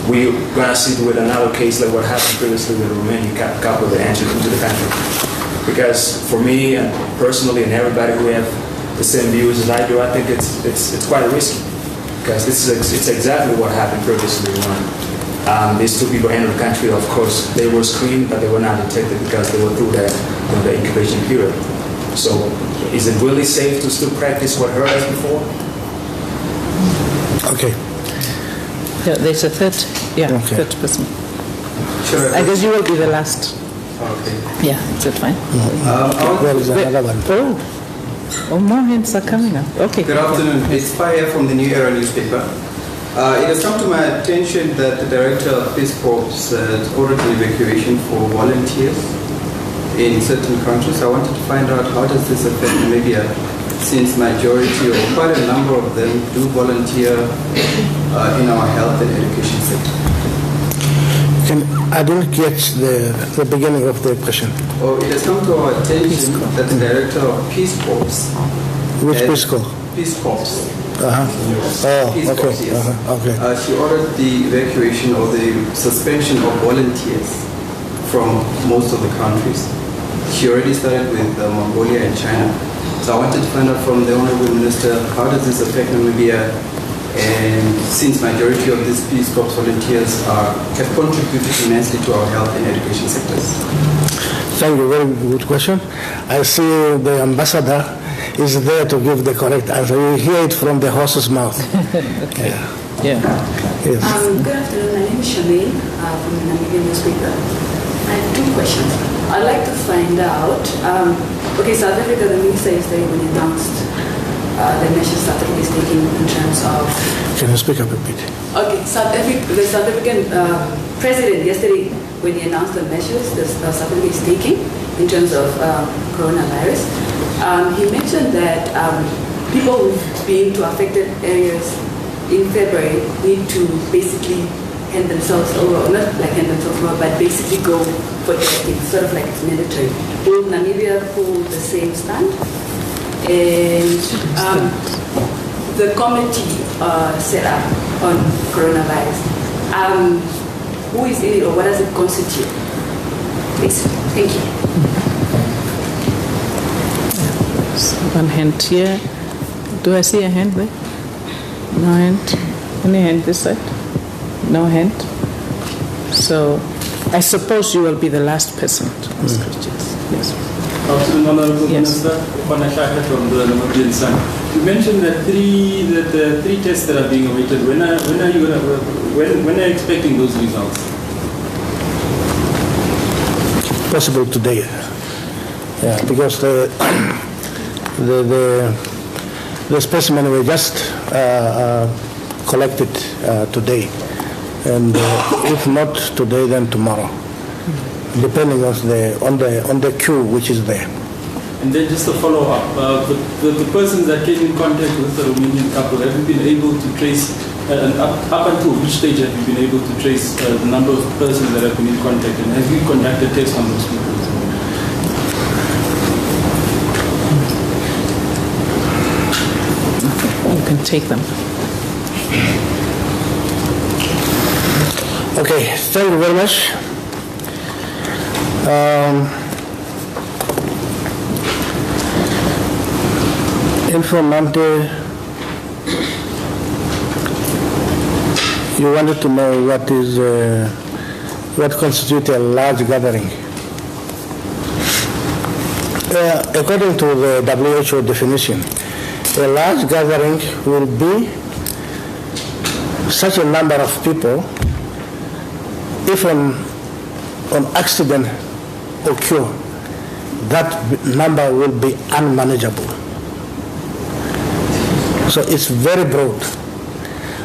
we're going to see with another case like what happened previously with a Romanian couple that entered into the country? Because for me and personally, and everybody who have the same views as I do, I think it's quite risky, because it's exactly what happened previously when these 2 people entered the country. Of course, they were screened, but they were not detected because they were through the incubation period. So, is it really safe to still practice what heard us before? Okay. Yeah, there's a third person. Sure. I guess you will be the last. Okay. Yeah, is that fine? There is another one. Oh, more hands are coming up. Okay. Good afternoon. It's Paya from the New Era newspaper. It has come to my attention that the director of Peace Corps has ordered an evacuation for volunteers in certain countries. I wanted to find out how does this affect Namibia, since majority or quite a number of them do volunteer in our health and education sector. I didn't get the beginning of the question. Oh, it has come to our attention that the director of Peace Corps. Which Peace Corps? Peace Corps. Peace Corps, okay. yes. Okay. She ordered the evacuation or the suspension of volunteers from most of the countries. She already started with Mongolia and China. So I wanted to find out from the Honorable Minister, how does this affect Namibia? And since majority of these Peace Corps volunteers have contributed immensely to our health and education sectors. Thank you. Very good question. I see the ambassador is there to give the correct answer. You hear it from the horse's mouth. Okay. Yeah. Yes. Good afternoon. My name is Charmaine from the Namibian newspaper. I have 2 questions. I'd like to find out, South Africa, the minister yesterday when he announced the measures South Africa is taking in terms of... Can you speak up a bit? Okay, the South African president yesterday when he announced the measures that South Africa is taking in terms of coronavirus, he mentioned that people who've been to affected areas in February need to basically hand themselves over, or not like hand themselves over, but basically go for testing, sort of like it's mandatory. Will Namibia hold the same stand? And the committee set up on coronavirus, who is in it or what does it constitute? Basically, thank you. One hand here. Do I see a hand there? No hand. Any hand this side? No hand. So I suppose you will be the last person to ask questions. Yes. Afternoon, Honorable Minister. Panashaka from the Namibian Sun. You mentioned that the 3 tests that are being awaited. When are you expecting those results? Possible today. Yeah, because the specimen we just collected today, and if not today, then tomorrow, depending on the queue which is there. And then just a follow-up, the persons that came in contact with the Romanian couple, have you been able to trace, up until which stage have you been able to trace the number of persons that have been in contact, and have you conducted tests on those people? You can take them. Okay, thank you very much. Informante, you wanted to know what constitutes a large gathering. According to the WHO definition, a large gathering will be such a number of people if an accident occur, that number will be unmanageable. So it's very broad.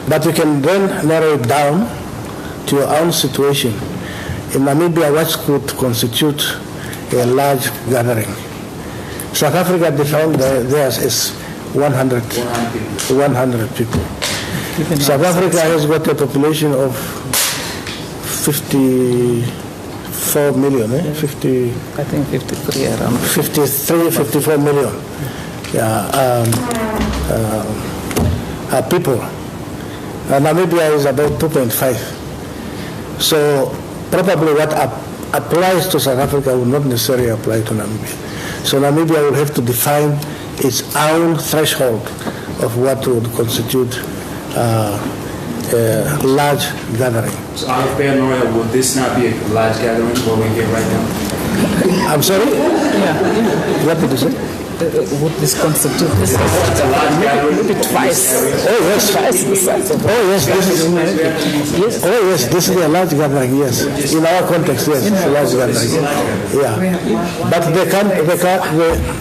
But you can then narrow it down to your own situation. In Namibia, what could constitute a large gathering? South Africa defined theirs as 100 people. South Africa has got a population of 54 million, I think 53 around. 54 million. People. Namibia is about 2.5. So probably what applies to South Africa will not necessarily apply to Namibia. So Namibia will have to define its own threshold of what would constitute a large gathering. So out of paranoia, would this not be a large gathering where we're here right now? I'm sorry? Yeah. What did you say? Would this constitute this? Maybe twice. Oh yes, twice the size of. Oh yes, this is. Yes. Oh yes, this is a large gathering. Yes, in our context, yes, it's a large gathering. Yeah, but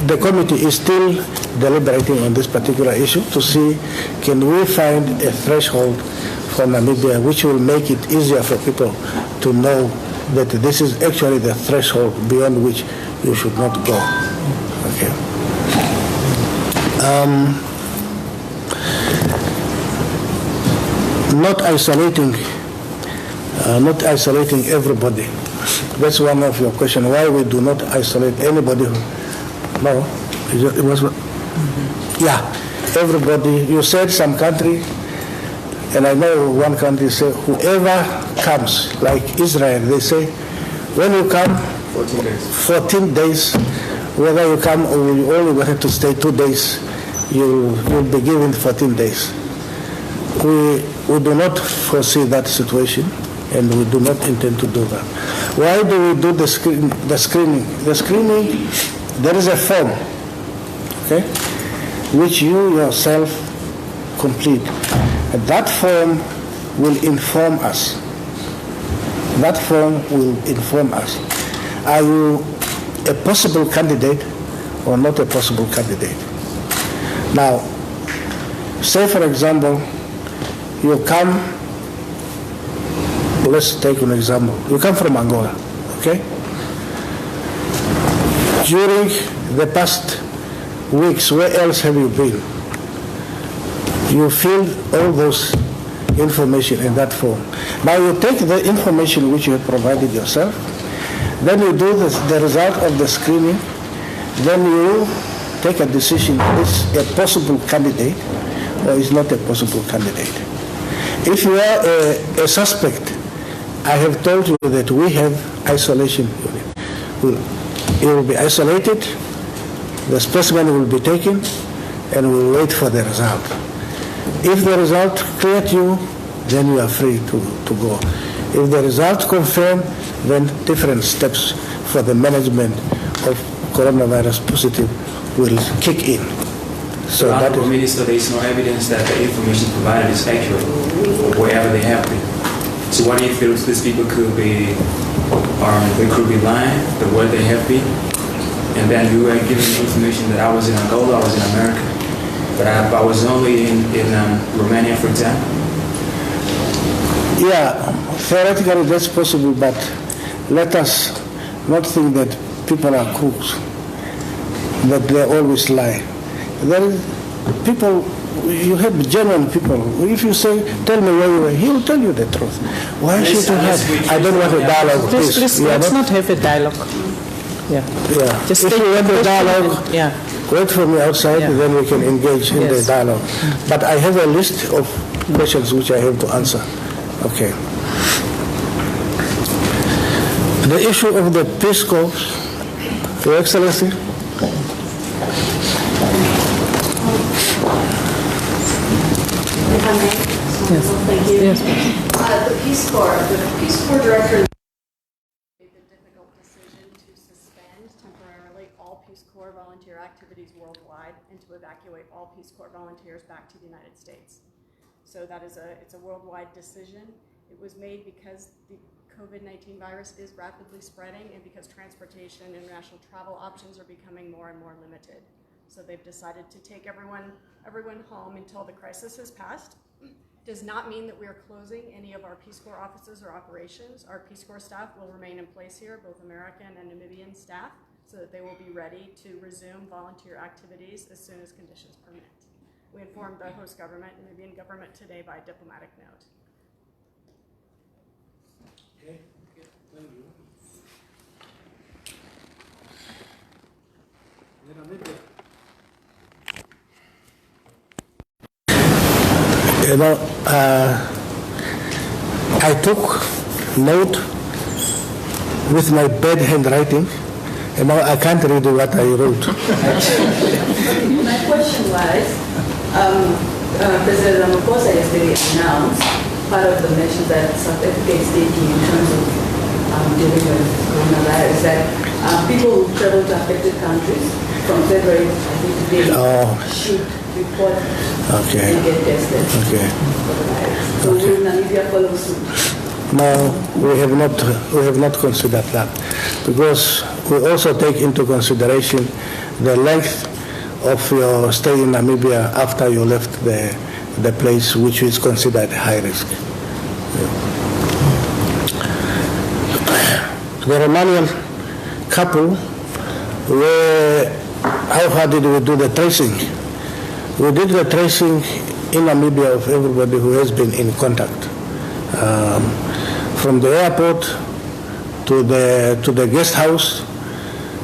the committee is still deliberating on this particular issue to see can we find a threshold for Namibia which will make it easier for people to know that this is actually the threshold beyond which you should not go. Okay. Not isolating everybody. That's one of your questions. Why we do not isolate anybody? No, it was. Yeah, everybody. You said some country, and I know one country say whoever comes, like Israel, they say when you come, 14 days. 14 days. Whether you come or you only wanted to stay 2 days, you'll be given 14 days. We do not foresee that situation, and we do not intend to do that. Why do we do the screening? The screening, there is a form, okay, which you yourself complete. And that form will inform us. That form will inform us. Are you a possible candidate or not a possible candidate? Now, say for example, you come, let's take an example. You come from Angola, okay? During the past weeks, where else have you been? You fill all those information in that form. Now you take the information which you have provided yourself, then you do the result of the screening, then you take a decision, is a possible candidate or is not a possible candidate. If you are a suspect, I have told you that we have isolation unit. It will be isolated, the specimen will be taken, and we'll wait for the result. If the result cleared you, then you are free to go. If the result confirmed, then different steps for the management of coronavirus positive will kick in. So that is. Minister, there is no evidence that the information provided is accurate, or wherever they have been. So what if these people could be lying, the word they have been, and then you were giving the information that I was in Angola, I was in America, but I was only in Romania, for example? Yeah, theoretically that's possible, but let us not think that people are crooks, that they always lie. There is people, you have genuine people. If you say, tell me where you were, he will tell you the truth. Why should you have? I don't want a dialogue. Please, let's not have a dialogue. Yeah. Just if you want a dialogue, wait for me outside, then we can engage in the dialogue. But I have a list of questions which I have to answer. Okay. The issue of the Peace Corps, Your Excellency. If I may? Yes. Thank you. Yes. The Peace Corps director made the difficult decision to suspend temporarily all Peace Corps volunteer activities worldwide and to evacuate all Peace Corps volunteers back to the United States. So that is it's a worldwide decision, It was made because the COVID-19 virus is rapidly spreading and because transportation and international travel options are becoming more and more limited. So they've decided to take everyone home until the crisis has passed. Does not mean that we are closing any of our Peace Corps offices or operations. Our Peace Corps staff will remain in place here, both American and Namibian staff, so that they will be ready to resume volunteer activities as soon as conditions permit. We informed the host government, Namibian government, today by diplomatic note. Okay, thank you. You know, I took note with my bad handwriting, and now I can't read what I wrote. My question was, President Ramaphosa yesterday announced part of the measures that South Africa is taking in terms of dealing with coronavirus, that people who travel to affected countries from February, I think today, should report and get tested for the virus. So will Namibia follow suit? No, we have not considered that, because we also take into consideration the length of your stay in Namibia after you left the place, which is considered high risk. The Romanian couple, how did we do the tracing? We did the tracing in Namibia of everybody who has been in contact. From the airport to the guest house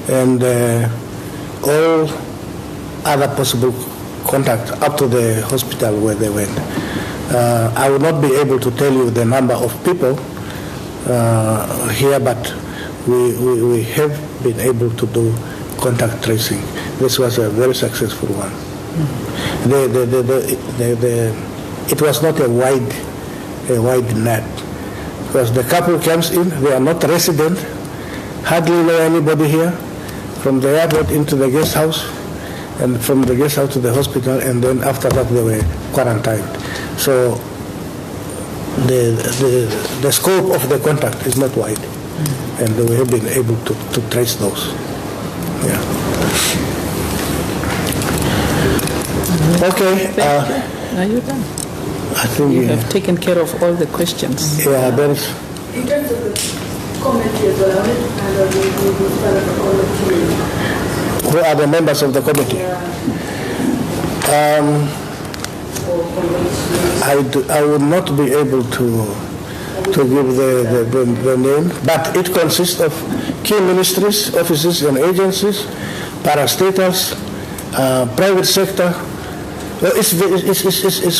and all other possible contact up to the hospital where they went. I will not be able to tell you the number of people here, but we have been able to do contact tracing. This was a very successful one. It was not a wide net. Because the couple comes in, they are not resident, hardly know anybody here, from the airport into the guest house, and from the guest house to the hospital, and then after that they were quarantined. So the scope of the contact is not wide, and we have been able to trace those. Yeah. Okay. Are you done? I think you have taken care of all the questions. Yeah, there is. In terms of the committee as well, who are the members of the committee? I would not be able to give the name, but it consists of key ministries, offices and agencies, parastatals, private sector. It's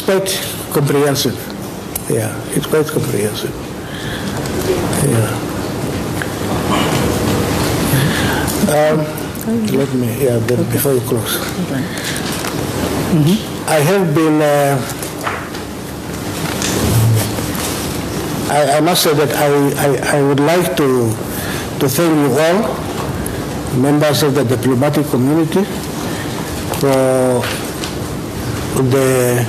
quite comprehensive. Yeah, it's quite comprehensive. Yeah. Let me, before you close. I have been, I must say that I would like to thank you all, members of the diplomatic community, for the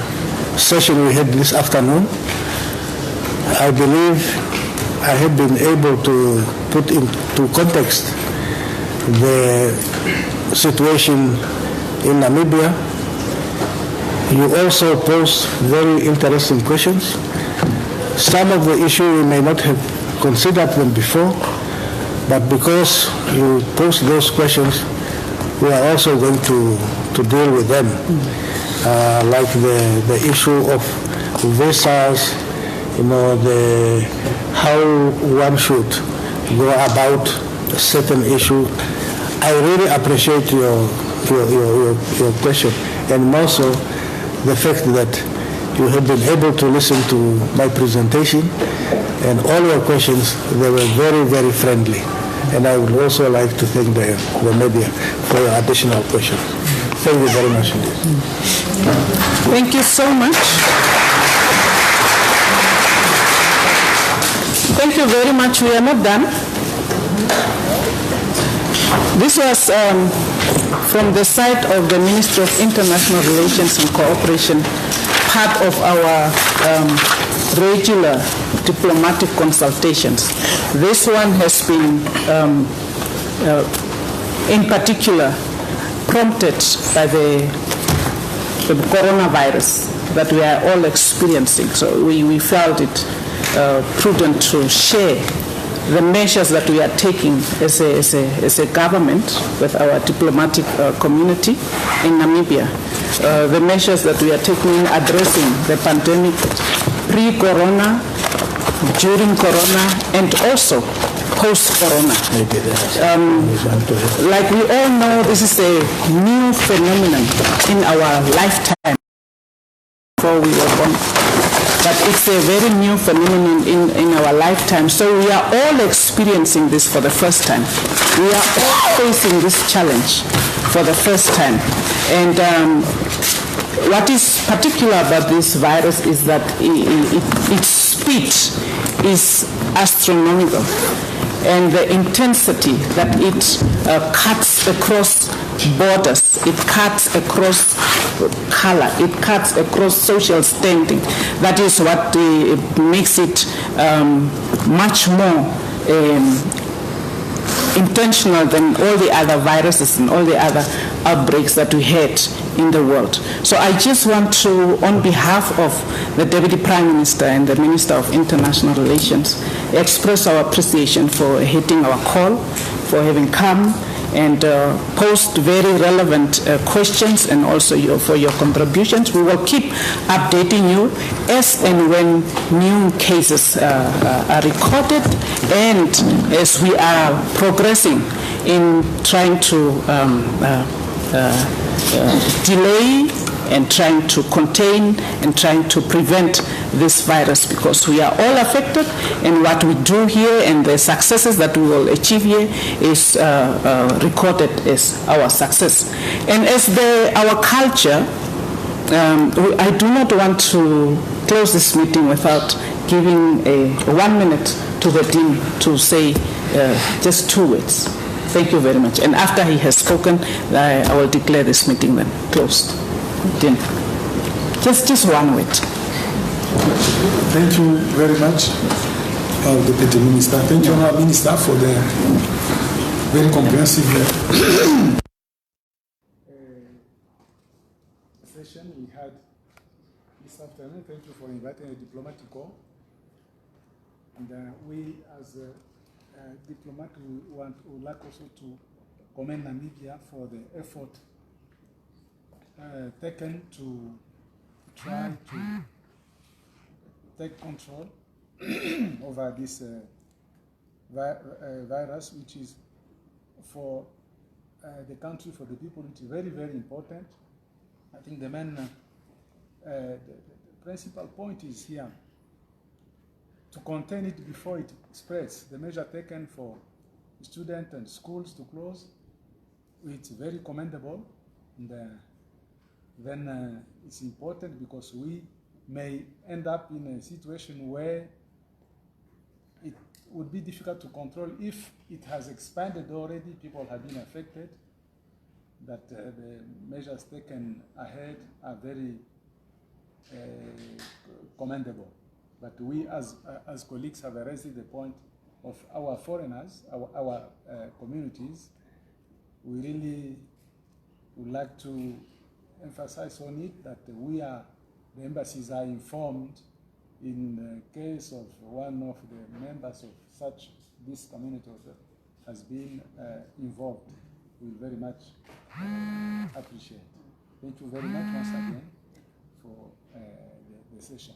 session we had this afternoon. I believe I have been able to put into context the situation in Namibia. You also posed very interesting questions. Some of the issues we may not have considered them before, but because you posed those questions, we are also going to deal with them. Like the issue of visas, how one should go about a certain issue. I really appreciate your question, and also the fact that you have been able to listen to my presentation, and all your questions, they were very, very friendly. And I would also like to thank the media for your additional questions. Thank you very much indeed. Thank you so much. Thank you very much. We are not done. This was from the side of the Ministry of International Relations and Cooperation, part of our regular diplomatic consultations. This one has been, in particular, prompted by the coronavirus that we are all experiencing. So we felt it prudent to share the measures that we are taking as a government with our diplomatic community in Namibia. The measures that we are taking in addressing the pandemic pre-corona, during corona, and also post-corona. Like we all know, this is a new phenomenon in our lifetime before we were born. But it's a very new phenomenon in our lifetime. So we are all experiencing this for the first time. We are all facing this challenge for the first time. And what is particular about this virus is that its speed is astronomical, and the intensity that it cuts across borders, it cuts across color, it cuts across social standing. That is what makes it much more intentional than all the other viruses and all the other outbreaks that we had in the world. So I just want to, on behalf of the Deputy Prime Minister and the Minister of International Relations, express our appreciation for hitting our call, for having come and posed very relevant questions, and also for your contributions. We will keep updating you as and when new cases are recorded, and as we are progressing in trying to delay and trying to contain and trying to prevent this virus, because we are all affected, and what we do here and the successes that we will achieve here is recorded as our success. And as our culture, I do not want to close this meeting without giving 1 minute to the Dean to say just 2 words. Thank you very much. And after he has spoken, I will declare this meeting then closed. Dean, just 1 word. Thank you very much, Deputy Minister. Thank you, Honourable Minister, for the very comprehensive session we had this afternoon. Thank you for inviting a diplomatic call. And we, as a diplomat, would like also to commend Namibia for the effort taken to try to take control over this virus, which is for the country, for the people, it's very, very important. I think the principal point is here to contain it before it spreads. The measure taken for students and schools to close, it's very commendable. And then it's important because we may end up in a situation where it would be difficult to control if it has expanded already, people have been affected, that the measures taken ahead are very commendable. But we as colleagues have raised the point of our foreigners, our communities. We really would like to emphasize on it that the embassies are informed in the case of one of the members of this community has been involved. We very much appreciate. Thank you very much once again for the session.